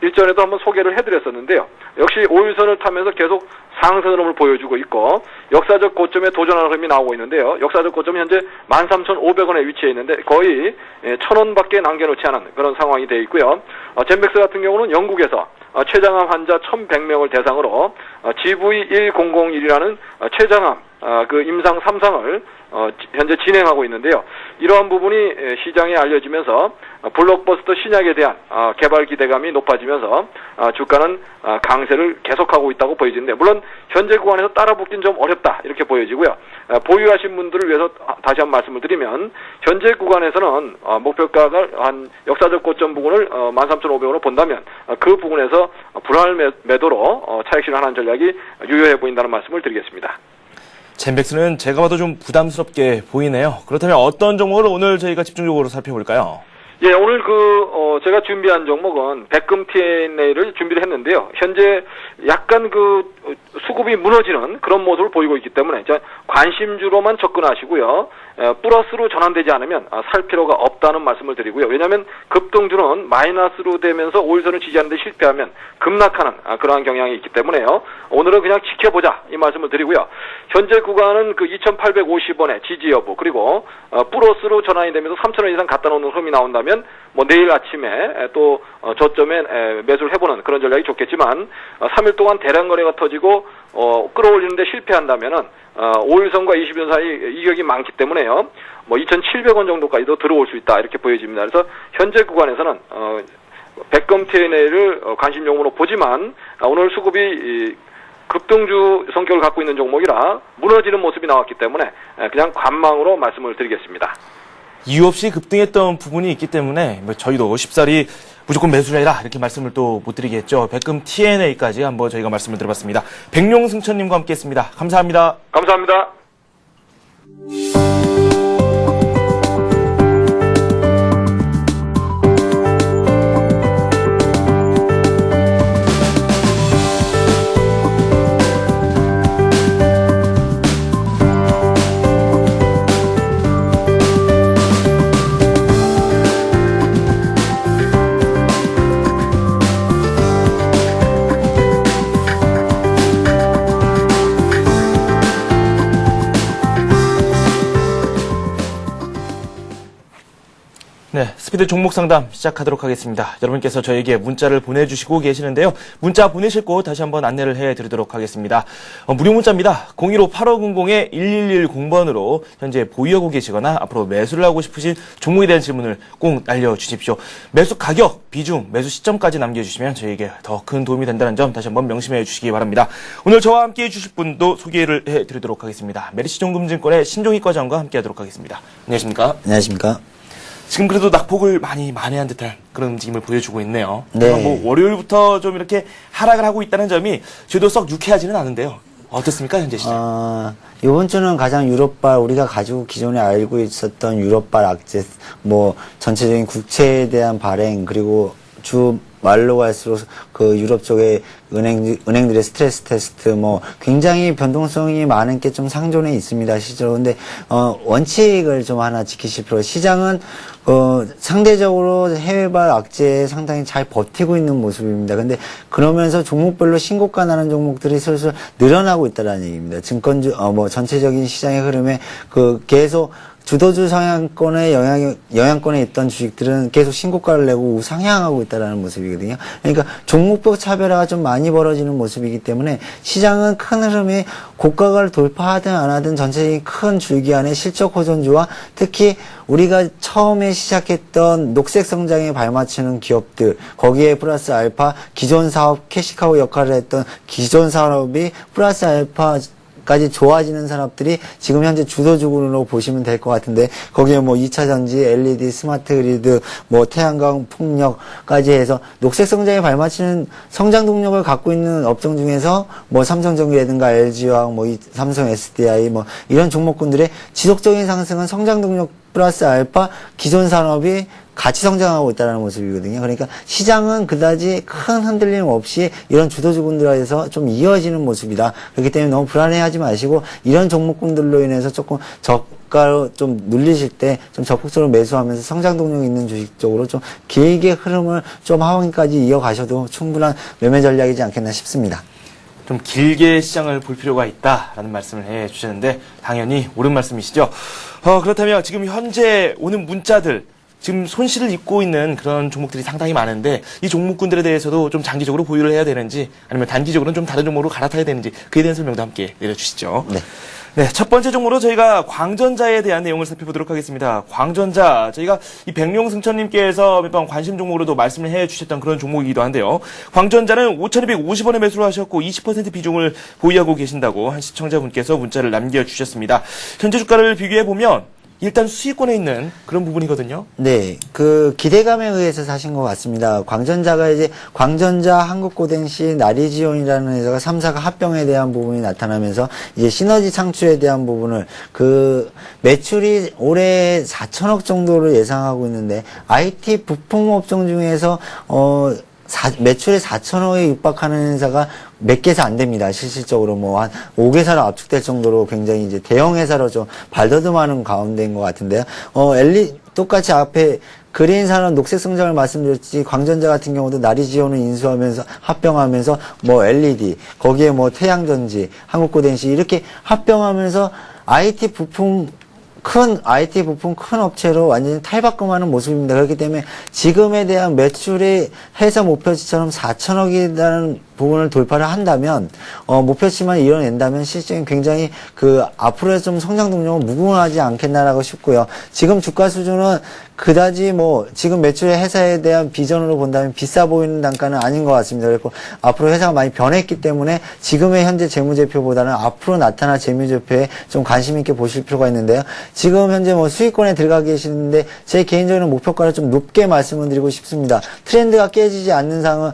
일전에도 한번 소개를 해드렸었는데요. 역시 5일선을 타면서 계속 상승 흐름을 보여주고 있고 역사적 고점에 도전하는 흐름이 나오고 있는데요. 역사적 고점 현재 13,500원에 위치해 있는데 거의 1,000원밖에 남겨놓지 않은 그런 상황이 되어 있고요. 젠백스 같은 경우는 영국에서 췌장암 환자 1,100명을 대상으로 GV1001이라는 췌장암 그 임상 3상을 현재 진행하고 있는데요. 이러한 부분이 시장에 알려지면서 블록버스터 신약에 대한 개발 기대감이 높아지면서 주가는 강세를 계속하고 있다고 보여지는데 물론 현재 구간에서 따라붙긴 좀 어렵다 이렇게 보여지고요. 보유하신 분들을 위해서 다시 한번 말씀을 드리면 현재 구간에서는 목표가가 한 역사적 고점 부분을 13,500원으로 본다면 그 부분에서 불안 매도로 차익 실현하는 전략이 유효해 보인다는 말씀을 드리겠습니다. 젠백스는 제가 봐도 좀 부담스럽게 보이네요. 그렇다면 어떤 종목을 오늘 저희가 집중적으로 살펴볼까요? 예, 오늘 제가 준비한 종목은 백금 T&A를 준비를 했는데요. 현재 약간 수급이 무너지는 그런 모습을 보이고 있기 때문에 관심주로만 접근하시고요. 플러스로 전환되지 않으면 살 필요가 없다는 말씀을 드리고요. 왜냐하면 급등주는 마이너스로 되면서 5일선을 지지하는 데 실패하면 급락하는 그러한 경향이 있기 때문에요. 오늘은 그냥 지켜보자 이 말씀을 드리고요. 현재 구간은 2,850원의 지지 여부 그리고 플러스로 전환이 되면서 3,000원 이상 갖다 놓는 흐름이 나온다면 내일 아침에 또 저점에 매수를 해보는 그런 전략이 좋겠지만 3일 동안 대량 거래가 터지고 끌어올리는데 실패한다면은 5일선과 20일 사이 이격이 많기 때문에요. 2,700원 정도까지도 들어올 수 있다 이렇게 보여집니다. 그래서 현재 구간에서는 백금 T&A를 관심 종목으로 보지만 오늘 수급이 급등주 성격을 갖고 있는 종목이라 무너지는 모습이 나왔기 때문에 그냥 관망으로 말씀을 드리겠습니다. 이유 없이 급등했던 부분이 있기 때문에 저희도 쉽사리 무조건 매수를 해라 이렇게 말씀을 또 못 드리겠죠. 백금 T&A까지 한번 저희가 말씀을 드려봤습니다. 백룡승천님과 함께했습니다. 감사합니다. 감사합니다. 네, 스피드 종목 상담 시작하도록 하겠습니다. 여러분께서 저에게 문자를 보내주시고 계시는데요. 문자 보내실 곳 다시 한번 안내를 해드리도록 하겠습니다. 무료 문자입니다. 015-8500-1110번으로 현재 보유하고 계시거나 앞으로 매수를 하고 싶으신 종목에 대한 질문을 꼭 날려주십시오. 매수 가격, 비중, 매수 시점까지 남겨주시면 저에게 더 큰 도움이 된다는 점 다시 한번 명심해 주시기 바랍니다. 오늘 저와 함께 해주실 분도 소개를 해드리도록 하겠습니다. 메리시종금증권의 신종희 과장과 함께 하도록 하겠습니다. 안녕하십니까? 안녕하십니까? 지금 그래도 낙폭을 많이 만회한 듯한 그런 움직임을 보여주고 있네요. 네. 월요일부터 좀 이렇게 하락을 하고 있다는 점이 저도 썩 유쾌하지는 않은데요. 어떻습니까, 현재 시장? 이번 주는 가장 유럽발, 우리가 가지고 기존에 알고 있었던 유럽발 악재, 전체적인 국채에 대한 발행, 그리고 주 말로 갈수록 유럽 쪽의 은행들의 스트레스 테스트, 굉장히 변동성이 많은 게 좀 상존해 있습니다, 실제로. 근데, 원칙을 좀 하나 지키실 필요가, 시장은, 상대적으로 해외발 악재에 상당히 잘 버티고 있는 모습입니다. 근데, 그러면서 종목별로 신고가 나는 종목들이 슬슬 늘어나고 있다는 얘기입니다. 증권주, 전체적인 시장의 흐름에, 계속, 주도주 성향권의 영향권에 있던 주식들은 계속 신고가를 내고 우상향하고 있다는 모습이거든요. 그러니까 종목별 차별화가 좀 많이 벌어지는 모습이기 때문에 시장은 큰 흐름이 고가를 돌파하든 안 하든 전체적인 큰 줄기 안에 실적 호전주와 특히 우리가 처음에 시작했던 녹색 성장에 발맞추는 기업들, 거기에 플러스 알파 기존 사업 캐시카우 역할을 했던 기존 산업이 플러스 알파 까지 좋아지는 산업들이 지금 현재 주도주로 보시면 될 것 같은데 거기에 2차 전지, LED, 스마트 그리드, 태양광, 풍력까지 해서 녹색 성장에 발맞추는 성장 동력을 갖고 있는 업종 중에서 삼성전기라든가 LG화학, 삼성 SDI 이런 종목군들의 지속적인 상승은 성장 동력 플러스 알파 기존 산업이 같이 성장하고 있다는 모습이거든요. 그러니까 시장은 그다지 큰 흔들림 없이 이런 주도주군들에서 좀 이어지는 모습이다. 그렇기 때문에 너무 불안해하지 마시고 이런 종목군들로 인해서 조금 저가로 좀 눌리실 때 좀 적극적으로 매수하면서 성장 동력 있는 주식 쪽으로 좀 길게 흐름을 좀 하반기까지 이어가셔도 충분한 매매 전략이지 않겠나 싶습니다. 좀 길게 시장을 볼 필요가 있다라는 말씀을 해주셨는데 당연히 옳은 말씀이시죠. 그렇다면 지금 현재 오는 문자들 지금 손실을 입고 있는 그런 종목들이 상당히 많은데 이 종목군들에 대해서도 좀 장기적으로 보유를 해야 되는지 아니면 단기적으로는 좀 다른 종목으로 갈아타야 되는지 그에 대한 설명도 함께 내려주시죠. 네, 첫 번째 종목으로 저희가 광전자에 대한 내용을 살펴보도록 하겠습니다. 광전자, 저희가 이 백룡승천님께서 몇 번 관심 종목으로도 말씀을 해주셨던 그런 종목이기도 한데요. 광전자는 5,250원에 매수를 하셨고 20% 비중을 보유하고 계신다고 한 시청자분께서 문자를 남겨주셨습니다. 현재 주가를 비교해보면 일단 수익권에 있는 그런 부분이거든요. 네, 그 기대감에 의해서 사신 것 같습니다. 광전자가 이제 광전자, 한국고den시, 나리지온이라는 회사가 3사가 합병에 대한 부분이 나타나면서 이제 시너지 창출에 대한 부분을 그 매출이 올해 4천억 정도를 예상하고 있는데 IT 부품 업종 중에서 매출이 4천억에 육박하는 회사가 몇 개사 안 됩니다. 실질적으로 뭐 한 5개사로 압축될 정도로 굉장히 이제 대형 회사로 좀 발돋움하는 가운데인 것 같은데요. 똑같이 앞에 그린산업 녹색 성장을 말씀드렸지 광전자 같은 경우도 나리지온을 인수하면서 합병하면서 뭐 LED 거기에 뭐 태양전지, 한국고den시 이렇게 합병하면서 큰 업체로 완전히 탈바꿈하는 모습입니다. 그렇기 때문에 지금에 대한 매출이 회사 목표치처럼 4천억이라는 부분을 돌파를 한다면, 목표치만 이뤄낸다면 실제는 굉장히 앞으로의 좀 성장 동력은 무궁하지 않겠나라고 싶고요. 지금 주가 수준은 그다지 지금 매출의 회사에 대한 비전으로 본다면 비싸 보이는 단가는 아닌 것 같습니다. 그리고 앞으로 회사가 많이 변했기 때문에 지금의 현재 재무제표보다는 앞으로 나타날 재무제표에 좀 관심 있게 보실 필요가 있는데요. 지금 현재 수익권에 들어가 계시는데 제 개인적인 목표가를 좀 높게 말씀을 드리고 싶습니다. 트렌드가 깨지지 않는 상은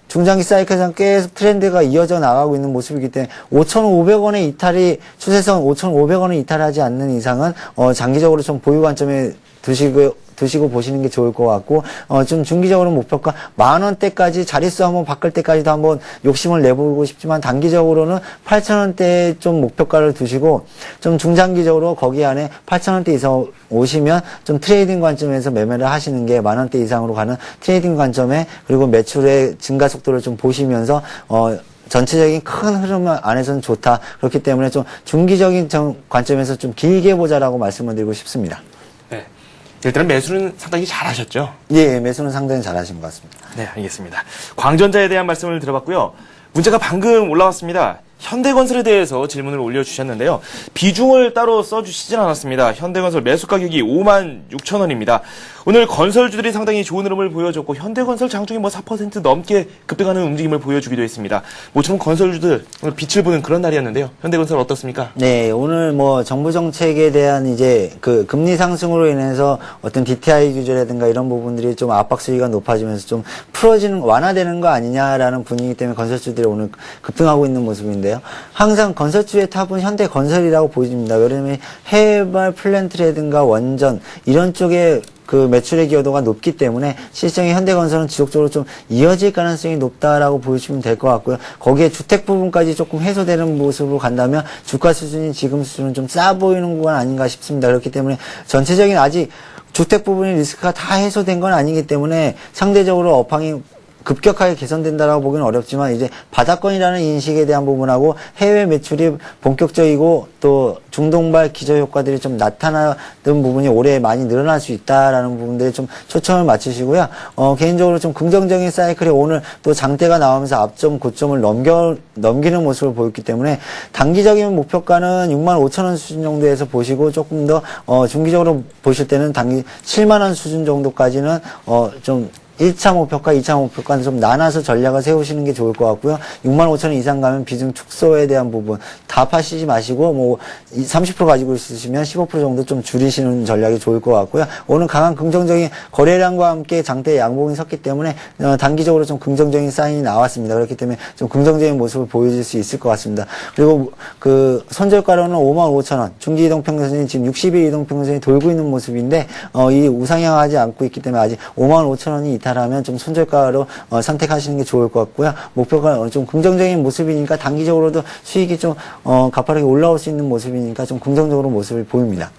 중장기 사이클상 계속 트렌드가 이어져 나가고 있는 모습이기 때문에 5,500원의 이탈이 추세선 5,500원을 이탈하지 않는 이상은 장기적으로 좀 보유 관점에 두시고 보시는 게 좋을 것 같고, 좀 중기적으로 목표가 10,000원대까지 자릿수 한번 바꿀 때까지도 한번 욕심을 내보고 싶지만 단기적으로는 8,000원대에 좀 목표가를 두시고, 좀 중장기적으로 거기 안에 8,000원대 이상 오시면 좀 트레이딩 관점에서 매매를 하시는 게 10,000원대 이상으로 가는 트레이딩 관점에 그리고 매출의 증가 속도를 좀 보시면서, 전체적인 큰 흐름 안에서는 좋다. 그렇기 때문에 좀 중기적인 관점에서 좀 길게 보자라고 말씀을 드리고 싶습니다. 네. 일단은 매수는 상당히 잘하셨죠? 예, 매수는 상당히 잘하신 것 같습니다. 네, 알겠습니다. 광전자에 대한 말씀을 들어봤고요. 문제가 방금 올라왔습니다. 현대건설에 대해서 질문을 올려주셨는데요. 비중을 따로 써주시진 않았습니다. 현대건설 매수 가격이 56,000원입니다. 오늘 건설주들이 상당히 좋은 흐름을 보여줬고 현대건설 장중에 4% 넘게 급등하는 움직임을 보여주기도 했습니다. 모처럼 건설주들 오늘 빛을 보는 그런 날이었는데요. 현대건설 어떻습니까? 네, 오늘 정부 정책에 대한 이제 금리 상승으로 인해서 어떤 DTI 규제라든가 이런 부분들이 좀 압박 수위가 높아지면서 좀 완화되는 거 아니냐라는 분위기 때문에 건설주들이 오늘 급등하고 있는 모습인데요. 항상 건설주의 탑은 현대건설이라고 보입니다. 왜냐하면 해발 플랜트라든가 원전 이런 쪽에 매출의 기여도가 높기 때문에 실제적인 현대건설은 지속적으로 좀 이어질 가능성이 높다라고 보시면 될 것 같고요. 거기에 주택 부분까지 조금 해소되는 모습으로 간다면 주가 수준이 지금 수준은 좀 싸 보이는 건 아닌가 싶습니다. 그렇기 때문에 전체적인 아직 주택 부분의 리스크가 다 해소된 건 아니기 때문에 상대적으로 업황이 급격하게 개선된다라고 보기는 어렵지만 이제 바닥권이라는 인식에 대한 부분하고 해외 매출이 본격적이고 또 중동발 기저효과들이 좀 나타나는 부분이 올해 많이 늘어날 수 있다라는 부분들에 좀 초점을 맞추시고요. 개인적으로 좀 긍정적인 사이클이 오늘 또 장대가 나오면서 앞점 고점을 넘기는 모습을 보였기 때문에 단기적인 목표가는 65,000원 수준 정도에서 보시고 조금 더 중기적으로 보실 때는 단기 7만원 수준 정도까지는 좀 1차 목표가, 2차 목표가는 좀 나눠서 전략을 세우시는 게 좋을 것 같고요. 65,000원 이상 가면 비중 축소에 대한 부분 다 파시지 마시고 30% 가지고 있으시면 15% 정도 좀 줄이시는 전략이 좋을 것 같고요. 오늘 강한 긍정적인 거래량과 함께 장대 양봉이 섰기 때문에 단기적으로 좀 긍정적인 사인이 나왔습니다. 그렇기 때문에 좀 긍정적인 모습을 보여줄 수 있을 것 같습니다. 그리고 손절가로는 55,000원, 중기 이동평균선이 지금 60일 이동평균선이 돌고 있는 모습인데 이 우상향하지 않고 있기 때문에 아직 55,000원이 이탈하면 좀 손절가로 선택하시는 게 좋을 것 같고요. 목표가 좀 긍정적인 모습이니까 단기적으로도 수익이 좀 가파르게 올라올 수 있는 모습이니까 좀 긍정적으로 모습을 보입니다.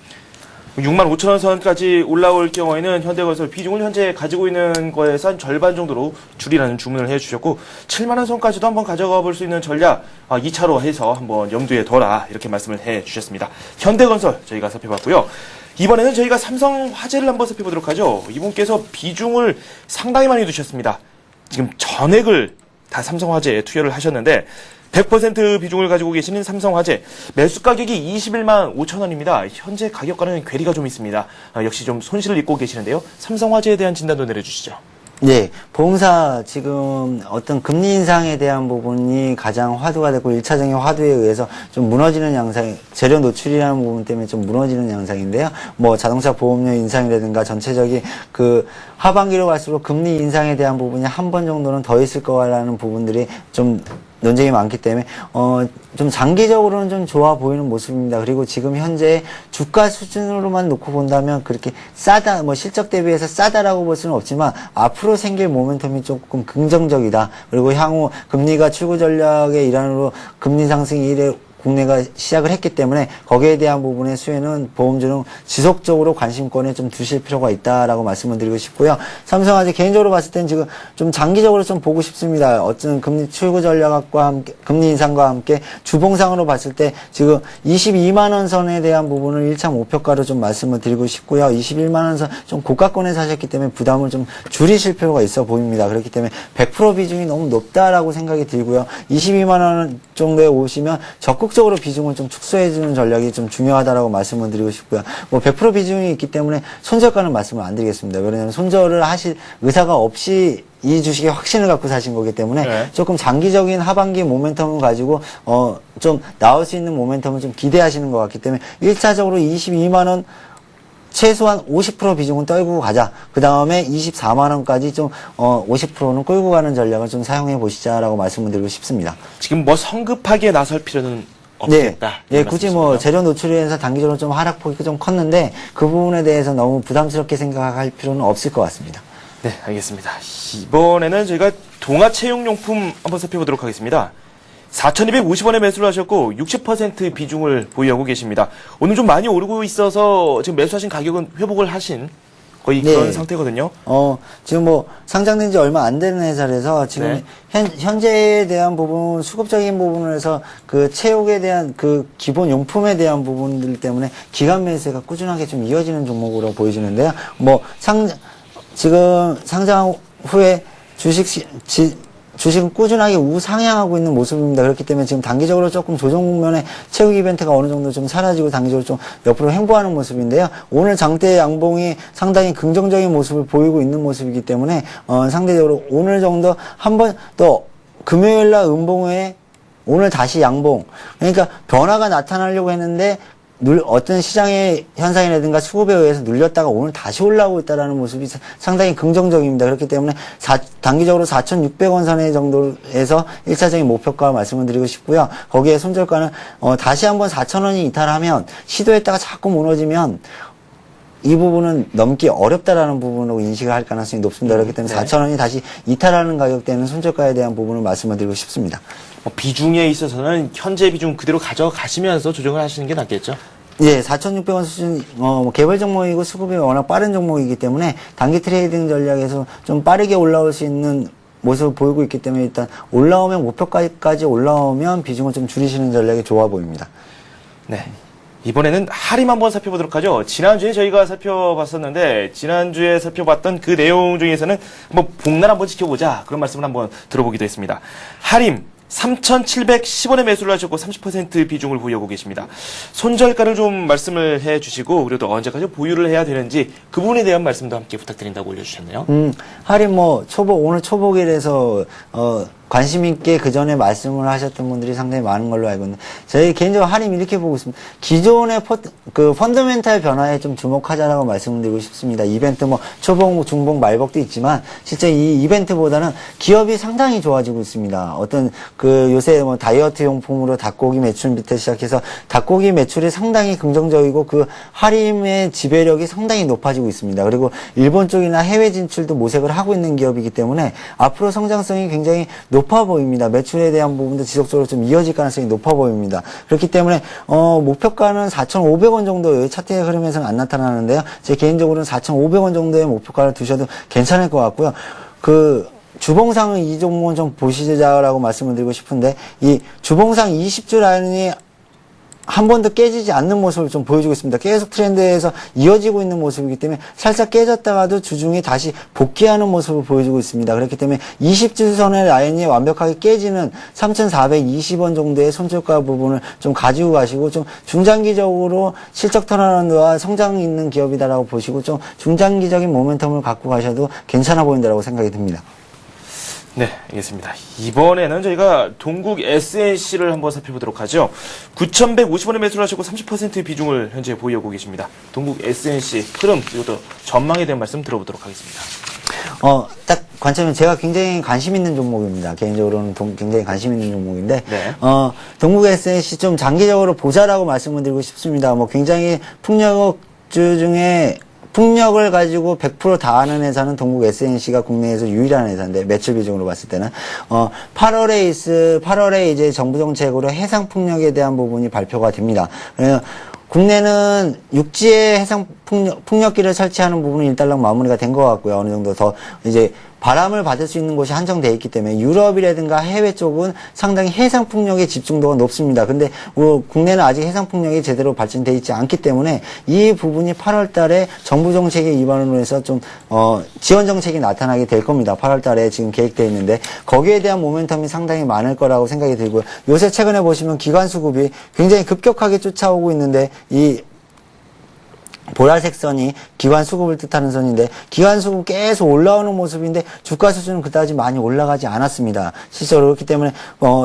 65,000원 선까지 올라올 경우에는 현대건설 비중을 현재 가지고 있는 거에서 한 절반 정도로 줄이라는 주문을 해주셨고 70,000원 선까지도 한번 가져가 볼 수 있는 전략 2차로 해서 한번 염두에 둬라 이렇게 말씀을 해주셨습니다. 현대건설 저희가 살펴봤고요. 이번에는 저희가 삼성화재를 한번 살펴보도록 하죠. 이분께서 비중을 상당히 많이 두셨습니다. 지금 전액을 다 삼성화재에 투여를 하셨는데 100% 비중을 가지고 계시는 삼성화재 매수 가격이 21만 5천 원입니다. 현재 가격과는 괴리가 좀 있습니다. 역시 좀 손실을 입고 계시는데요. 삼성화재에 대한 진단도 내려주시죠. 네, 보험사 지금 어떤 금리 인상에 대한 부분이 가장 화두가 됐고 1차적인 화두에 의해서 좀 무너지는 양상, 재료 노출이라는 부분 때문에 좀 무너지는 양상인데요. 뭐 자동차 보험료 인상이라든가 전체적인 그 하반기로 갈수록 금리 인상에 대한 부분이 한 번 정도는 더 있을 거라는 부분들이 좀 논쟁이 많기 때문에 좀 장기적으로는 좀 좋아 보이는 모습입니다. 그리고 지금 현재 주가 수준으로만 놓고 본다면 그렇게 싸다, 뭐 실적 대비해서 싸다라고 볼 수는 없지만 앞으로 생길 모멘텀이 조금 긍정적이다. 그리고 향후 금리가 출구 전략의 일환으로 금리 상승이 이래 국내가 시작을 했기 때문에 거기에 대한 부분의 수혜는 보험주는 지속적으로 관심권에 좀 두실 필요가 있다라고 말씀을 드리고 싶고요. 삼성화재 개인적으로 봤을 땐 지금 좀 장기적으로 좀 보고 싶습니다. 어떤 금리 출구 전략과 함께 금리 인상과 함께 주봉상으로 봤을 때 지금 22만 원 선에 대한 부분을 1차 목표가로 좀 말씀을 드리고 싶고요. 21만 원 선 좀 고가권에 사셨기 때문에 부담을 좀 줄이실 필요가 있어 보입니다. 그렇기 때문에 100% 비중이 너무 높다라고 생각이 들고요. 22만 원 정도에 오시면 적극적으로 비중을 좀 축소해주는 전략이 좀 중요하다라고 말씀을 드리고 싶고요. 뭐 100% 비중이 있기 때문에 손절가는 말씀을 안 드리겠습니다. 왜냐하면 손절을 하실 의사가 없이 이 주식에 확신을 갖고 사신 거기 때문에 네. 조금 장기적인 하반기 모멘텀을 가지고 좀 나올 수 있는 모멘텀을 좀 기대하시는 것 같기 때문에 1차적으로 22만 원 최소한 50% 비중은 떨고 가자. 그 다음에 24만 원까지 좀 50%는 끌고 가는 전략을 좀 사용해 보시자라고 말씀을 드리고 싶습니다. 지금 뭐 성급하게 나설 필요는 없겠다. 네, 굳이 뭐 재료 노출에 해서 단기적으로 좀 하락폭이 좀 컸는데 그 부분에 대해서 너무 부담스럽게 생각할 필요는 없을 것 같습니다. 네, 알겠습니다. 이번에는 저희가 동아체육용품 한번 살펴보도록 하겠습니다. 4,250원에 매수를 하셨고 60% 비중을 보유하고 계십니다. 오늘 좀 많이 오르고 있어서 지금 매수하신 가격은 회복을 하신 거의 그런 상태거든요. 지금 뭐 상장된 지 얼마 안 되는 회사라서 지금 현재에 대한 부분, 수급적인 부분에서 그 체육에 대한 그 기본 용품에 대한 부분들 때문에 기간 매수가 꾸준하게 좀 이어지는 종목으로 보여지는데요. 뭐 지금 상장 후에 주식은 꾸준하게 우상향하고 있는 모습입니다. 그렇기 때문에 지금 단기적으로 조금 조정 국면에 체육 이벤트가 어느 정도 좀 사라지고 단기적으로 좀 옆으로 횡보하는 모습인데요. 오늘 장대 양봉이 상당히 긍정적인 모습을 보이고 있는 모습이기 때문에 상대적으로 오늘 정도 한 번 또 금요일날 음봉에 오늘 다시 양봉, 그러니까 변화가 나타나려고 했는데 어떤 시장의 현상이라든가 수급에 의해서 눌렸다가 오늘 다시 올라오고 있다는 모습이 상당히 긍정적입니다. 그렇기 때문에 단기적으로 4,600원 선의 정도에서 1차적인 목표가 말씀을 드리고 싶고요. 거기에 손절가는 다시 한번 4,000원이 이탈하면 시도했다가 자꾸 무너지면 이 부분은 넘기 어렵다라는 부분으로 인식을 할 가능성이 높습니다. 그렇기 때문에 4,000원이 다시 이탈하는 가격대는 손절가에 대한 부분을 말씀을 드리고 싶습니다. 비중에 있어서는 현재 비중 그대로 가져가시면서 조정을 하시는 게 낫겠죠? 예, 4,600원 수준, 개별 종목이고 수급이 워낙 빠른 종목이기 때문에 단기 트레이딩 전략에서 좀 빠르게 올라올 수 있는 모습을 보이고 있기 때문에 일단 올라오면 목표가까지 올라오면 비중을 좀 줄이시는 전략이 좋아 보입니다. 네. 이번에는 하림 한번 살펴보도록 하죠. 지난주에 저희가 살펴봤었는데 지난주에 살펴봤던 그 내용 중에서는 한번 복날 한번 지켜보자 그런 말씀을 한번 들어보기도 했습니다. 하림 3,710원에 매수를 하셨고 30% 비중을 보유하고 계십니다. 손절가를 좀 말씀을 해주시고 그리고 또 언제까지 보유를 해야 되는지 그 부분에 대한 말씀도 함께 부탁드린다고 올려주셨네요. 하림 오늘 초복이라서 관심 있게 그 전에 말씀을 하셨던 분들이 상당히 많은 걸로 알고 있는데 저희 개인적으로 하림 이렇게 보고 있습니다. 기존의 그 펀더멘탈 변화에 좀 주목하자라고 말씀을 드리고 싶습니다. 이벤트 초복, 중복, 말복도 있지만 실제 이 이벤트보다는 기업이 상당히 좋아지고 있습니다. 어떤 요새 다이어트 용품으로 닭고기 매출부터 시작해서 닭고기 매출이 상당히 긍정적이고 그 하림의 지배력이 상당히 높아지고 있습니다. 그리고 일본 쪽이나 해외 진출도 모색을 하고 있는 기업이기 때문에 앞으로 성장성이 굉장히 높아 보입니다. 매출에 대한 부분도 지속적으로 좀 이어질 가능성이 높아 보입니다. 그렇기 때문에 목표가는 4,500원 정도의 차트의 흐름에서는 안 나타나는데요. 제 개인적으로는 4,500원 정도의 목표가를 두셔도 괜찮을 것 같고요. 주봉상은 이 종목은 좀 보시자라고 말씀을 드리고 싶은데, 이 주봉상 20주 라인이 한 번도 깨지지 않는 모습을 좀 보여주고 있습니다. 계속 트렌드에서 이어지고 있는 모습이기 때문에 살짝 깨졌다가도 주중에 다시 복귀하는 모습을 보여주고 있습니다. 그렇기 때문에 20주선의 라인이 완벽하게 깨지는 3,420원 정도의 손절가 부분을 좀 가지고 가시고, 좀 중장기적으로 실적 턴어라운드와 성장이 있는 기업이다라고 보시고, 좀 중장기적인 모멘텀을 갖고 가셔도 괜찮아 보인다라고 생각이 듭니다. 네, 알겠습니다. 이번에는 저희가 동국 SNC를 한번 살펴보도록 하죠. 9,150원에 매수를 하시고 30%의 비중을 현재 보유하고 계십니다. 동국 SNC 흐름, 이것도 전망에 대한 말씀 들어보도록 하겠습니다. 딱 관점은 제가 굉장히 관심 있는 종목입니다. 개인적으로는 굉장히 관심 있는 종목인데, 네. 동국 SNC 좀 장기적으로 보자라고 말씀을 드리고 싶습니다. 굉장히 풍력주 중에 풍력을 가지고 100% 다 하는 회사는 동국 SNC가 국내에서 유일한 회사인데, 매출 비중으로 봤을 때는 8월에 이제 정부 정책으로 해상 풍력에 대한 부분이 발표가 됩니다. 국내는 육지에 해상 풍력기를 설치하는 부분은 일단락 마무리가 된 것 같고요. 어느 정도 더 이제 바람을 받을 수 있는 곳이 한정되어 있기 때문에 유럽이라든가 해외 쪽은 상당히 해상 풍력의 집중도가 높습니다. 근데 국내는 아직 해상 풍력이 제대로 발전되어 있지 않기 때문에 이 부분이 8월 달에 정부 정책의 기반으로 해서 좀 지원 정책이 나타나게 될 겁니다. 8월 달에 지금 계획되어 있는데, 거기에 대한 모멘텀이 상당히 많을 거라고 생각이 들고요. 요새 최근에 보시면 기관 수급이 굉장히 급격하게 쫓아오고 있는데, 이 보라색 선이 기관 수급을 뜻하는 선인데, 기관 수급 계속 올라오는 모습인데 주가 수준은 그다지 많이 올라가지 않았습니다. 실제로. 그렇기 때문에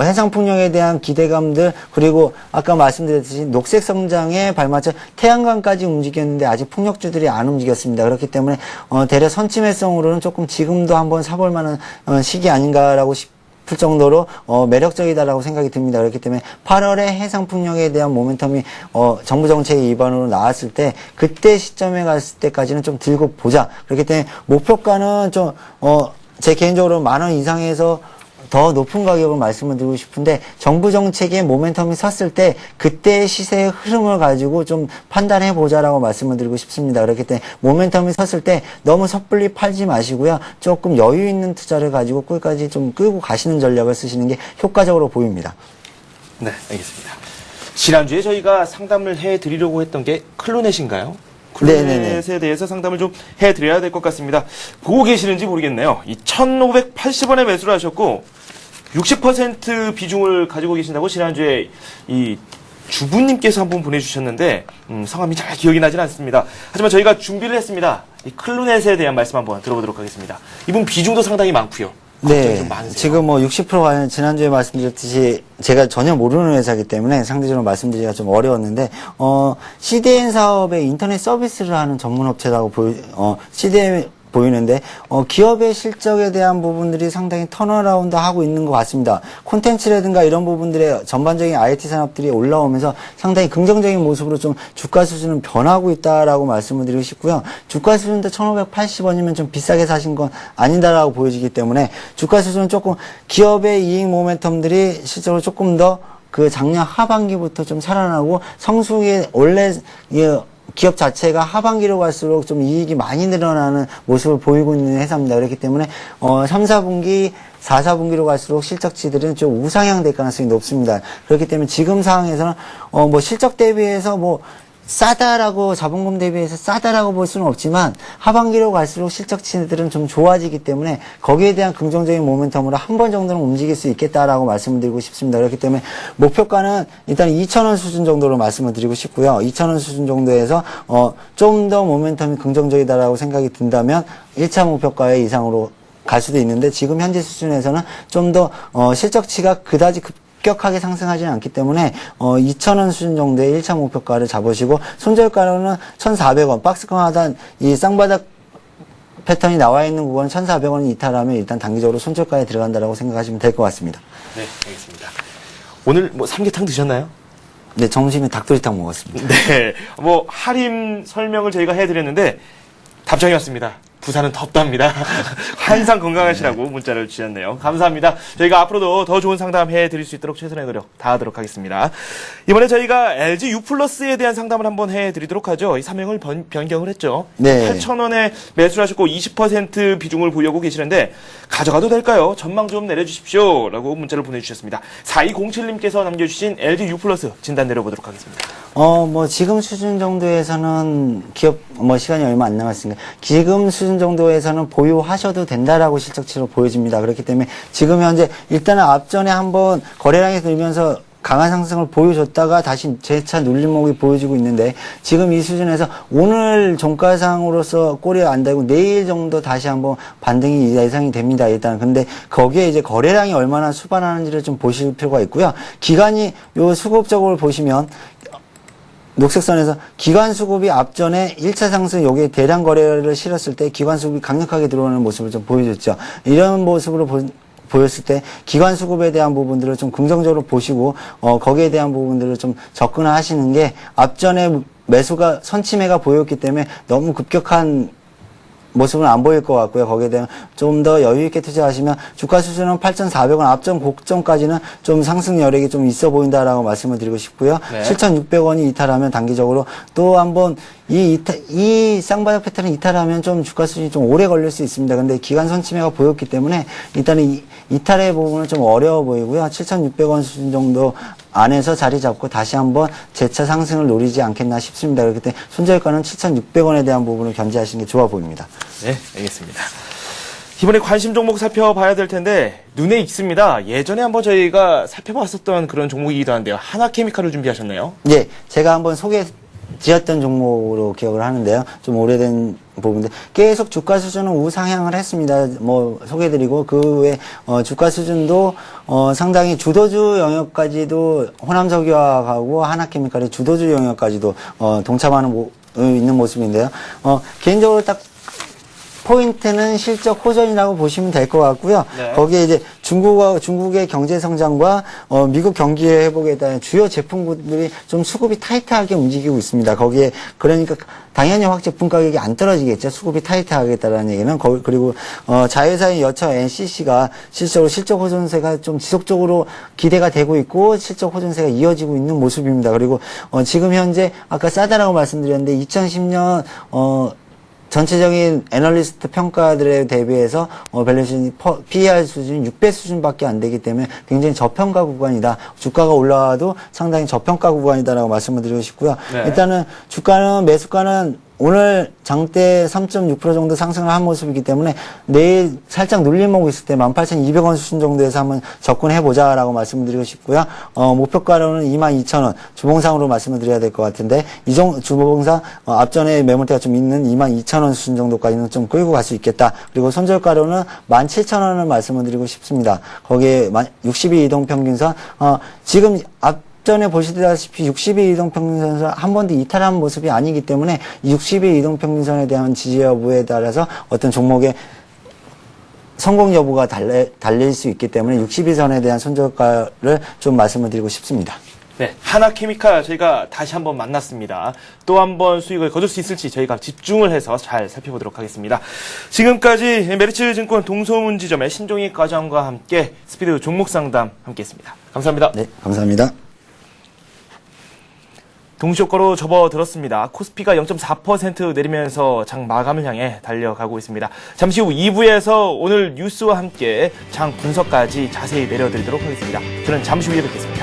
해상 풍력에 대한 기대감들, 그리고 아까 말씀드렸듯이 녹색 성장에 발맞춰 태양광까지 움직였는데 아직 풍력주들이 안 움직였습니다. 그렇기 때문에 대략 선침해성으로는 조금 지금도 한번 사볼 만한 시기 아닌가라고 싶을 정도로 매력적이다라고 생각이 듭니다. 그렇기 때문에 8월에 해상 풍력에 대한 모멘텀이 정부 정책의 입안으로 나왔을 때, 그때 시점에 갔을 때까지는 좀 들고 보자. 그렇기 때문에 목표가는 좀 제 개인적으로 10,000원 이상에서 더 높은 가격을 말씀을 드리고 싶은데, 정부 정책의 모멘텀이 섰을 때 그때의 시세의 흐름을 가지고 좀 판단해 보자라고 말씀을 드리고 싶습니다. 그렇기 때문에 모멘텀이 섰을 때 너무 섣불리 팔지 마시고요. 조금 여유 있는 투자를 가지고 끝까지 좀 끌고 가시는 전략을 쓰시는 게 효과적으로 보입니다. 네, 알겠습니다. 지난주에 저희가 상담을 해드리려고 했던 게 클로넷인가요? 클로넷에 대해서 상담을 좀 해드려야 될 것 같습니다. 보고 계시는지 모르겠네요. 이 1,580원에 매수를 하셨고 60% 비중을 가지고 계신다고 지난주에 이 주부님께서 한번 보내주셨는데 성함이 잘 기억이 나진 않습니다. 하지만 저희가 준비를 했습니다. 이 클로넷에 대한 말씀 한번 들어보도록 하겠습니다. 이분 비중도 상당히 많고요. 네, 지금 60% 관련 지난주에 말씀드렸듯이 제가 전혀 모르는 회사이기 때문에 상대적으로 말씀드리기가 좀 어려웠는데, CDN 사업의 인터넷 서비스를 하는 전문업체라고 CDN 보이는데, 기업의 실적에 대한 부분들이 상당히 턴어라운드 하고 있는 것 같습니다. 콘텐츠라든가 이런 부분들의 전반적인 IT 산업들이 올라오면서 상당히 긍정적인 모습으로 좀 주가 수준은 변하고 있다라고 말씀을 드리고 싶고요. 주가 수준도 1,580원이면 좀 비싸게 사신 건 아니다라고 보여지기 때문에, 주가 수준은 조금 기업의 이익 모멘텀들이 실제로 조금 더 작년 하반기부터 좀 살아나고, 성수기 원래 기업 자체가 하반기로 갈수록 좀 이익이 많이 늘어나는 모습을 보이고 있는 회사입니다. 그렇기 때문에 3, 4분기, 4, 4분기로 갈수록 실적치들은 좀 우상향될 가능성이 높습니다. 그렇기 때문에 지금 상황에서는 실적 대비해서 싸다라고, 자본금 대비해서 싸다라고 볼 수는 없지만, 하반기로 갈수록 실적치들은 좀 좋아지기 때문에 거기에 대한 긍정적인 모멘텀으로 한 번 정도는 움직일 수 있겠다라고 말씀을 드리고 싶습니다. 그렇기 때문에 목표가는 일단 2,000원 수준 정도로 말씀을 드리고 싶고요. 2,000원 수준 정도에서 좀 더 모멘텀이 긍정적이다라고 생각이 든다면 1차 목표가 이상으로 갈 수도 있는데, 지금 현재 수준에서는 좀 더 실적치가 그다지 급격하게 상승하지는 않기 때문에 2,000원 수준 정도의 1차 목표가를 잡으시고, 손절가로는 1,400원, 박스권 하단 이 쌍바닥 패턴이 나와 있는 구간은 1,400원이 이탈하면 일단 단기적으로 손절가에 들어간다라고 생각하시면 될 것 같습니다. 네, 알겠습니다. 오늘 삼계탕 드셨나요? 네, 점심에 닭도리탕 먹었습니다. 네, 할인 설명을 저희가 해드렸는데 답장이 왔습니다. 부산은 덥답니다. 항상 건강하시라고 문자를 주셨네요. 감사합니다. 저희가 앞으로도 더 좋은 상담 해드릴 수 있도록 최선의 노력 다하도록 하겠습니다. 이번에 저희가 LG U+에 대한 상담을 한번 해드리도록 하죠. 이 사명을 변경을 했죠. 네. 8,000원에 매수를 하셨고 20% 비중을 보유하고 계시는데 가져가도 될까요? 전망 좀 내려주십시오. 라고 문자를 보내주셨습니다. 4207님께서 남겨주신 LG U+ 진단 내려보도록 하겠습니다. 뭐, 지금 수준 정도에서는 기업, 시간이 얼마 안 남았으니까, 지금 수준 정도에서는 보유하셔도 된다라고 실적치로 보여집니다. 그렇기 때문에 지금 현재 일단은 앞전에 한번 거래량이 들면서 강한 상승을 보여줬다가 다시 재차 눌림목이 보여지고 있는데 지금 이 수준에서 오늘 종가상으로서 꼬리 안 달고 내일 정도 다시 한번 반등이 예상이 됩니다. 일단 근데 거기에 이제 거래량이 얼마나 수반하는지를 좀 보실 필요가 있고요. 기간이 요 수급적으로 보시면 녹색선에서 기관 수급이 앞전에 1차 상승 여기에 대량 거래를 실었을 때 기관 수급이 강력하게 들어오는 모습을 좀 보여줬죠. 이런 모습으로 보였을 때 기관 수급에 대한 부분들을 좀 긍정적으로 보시고 거기에 대한 부분들을 좀 접근하시는 게 앞전에 매수가 선침해가 보였기 때문에 너무 급격한 모습은 안 보일 것 같고요. 거기에 대한 좀 더 여유 있게 투자하시면 주가 수준은 8,400원 앞전 고점까지는 좀 상승 여력이 좀 있어 보인다라고 말씀을 드리고 싶고요. 네. 7,600원이 이탈하면 단기적으로 또 한번 이 쌍바닥 패턴을 이탈하면 좀 주가 수준이 좀 오래 걸릴 수 있습니다. 근데 기간 선침해가 보였기 때문에 일단은 이탈의 부분은 좀 어려워 보이고요. 7,600원 수준 정도 안에서 자리 잡고 다시 한번 재차 상승을 노리지 않겠나 싶습니다. 그렇기 때문에 손절가는 7,600원에 대한 부분을 견제하시는 게 좋아 보입니다. 네, 알겠습니다. 이번에 관심 종목 살펴봐야 될 텐데 눈에 익습니다. 예전에 한번 저희가 살펴봤었던 그런 종목이기도 한데요. 하나케미칼을 준비하셨네요. 예, 제가 한번 드렸던 종목으로 기억을 하는데요. 좀 오래된 부분인데 계속 주가 수준은 우상향을 했습니다. 소개해드리고 그 외에 주가 수준도 상당히 주도주 영역까지도 호남석유화하고 하나케미칼의 주도주 영역까지도 동참하는 있는 모습인데요. 개인적으로 딱 포인트는 실적 호전이라고 보시면 될 것 같고요. 네. 거기에 이제 중국의 경제 성장과 미국 경기 회복에 대한 주요 제품군들이 좀 수급이 타이트하게 움직이고 있습니다. 거기에 그러니까 당연히 확제품 가격이 안 떨어지겠죠. 수급이 타이트하겠다라는 얘기는 그리고 자회사인 여차 NCC가 실적으로 실적 호전세가 좀 지속적으로 기대가 되고 있고 실적 호전세가 이어지고 있는 모습입니다. 그리고 지금 현재 아까 싸다라고 말씀드렸는데 2010년 전체적인 애널리스트 평가들에 대비해서 밸류에이션 PER 수준이 6배 수준밖에 안 되기 때문에 굉장히 저평가 구간이다. 주가가 올라와도 상당히 저평가 구간이다라고 말씀을 드리고 싶고요. 네. 일단은 매수가는 오늘 장대 3.6% 정도 상승을 한 모습이기 때문에 내일 살짝 눌림목 있을 때 18,200원 수준 정도에서 한번 접근해보자라고 말씀을 드리고 싶고요. 목표가로는 22,000원 주봉상으로 말씀을 드려야 될 것 같은데 주봉상 앞전에 매물대가 좀 있는 22,000원 수준 정도까지는 좀 끌고 갈 수 있겠다. 그리고 손절가로는 17,000원을 말씀을 드리고 싶습니다. 거기에 60일 이동평균선 지금 전에 보시다시피 60일 이동평균선에서 한 번도 이탈한 모습이 아니기 때문에 60일 이동평균선에 대한 지지 여부에 따라서 어떤 종목의 성공 여부가 달릴 수 있기 때문에 60일선에 대한 손절가를 좀 말씀을 드리고 싶습니다. 네, 하나케미칼 저희가 다시 한번 만났습니다. 또 한번 수익을 거둘 수 있을지 저희가 집중을 해서 잘 살펴보도록 하겠습니다. 지금까지 메리츠증권 동소문지점의 신종익 과장과 함께 스피드 종목 상담 함께했습니다. 감사합니다. 네, 감사합니다. 동시효과로 접어들었습니다. 코스피가 0.4% 내리면서 장 마감을 향해 달려가고 있습니다. 잠시 후 2부에서 오늘 뉴스와 함께 장 분석까지 자세히 내려드리도록 하겠습니다. 저는 잠시 후에 뵙겠습니다.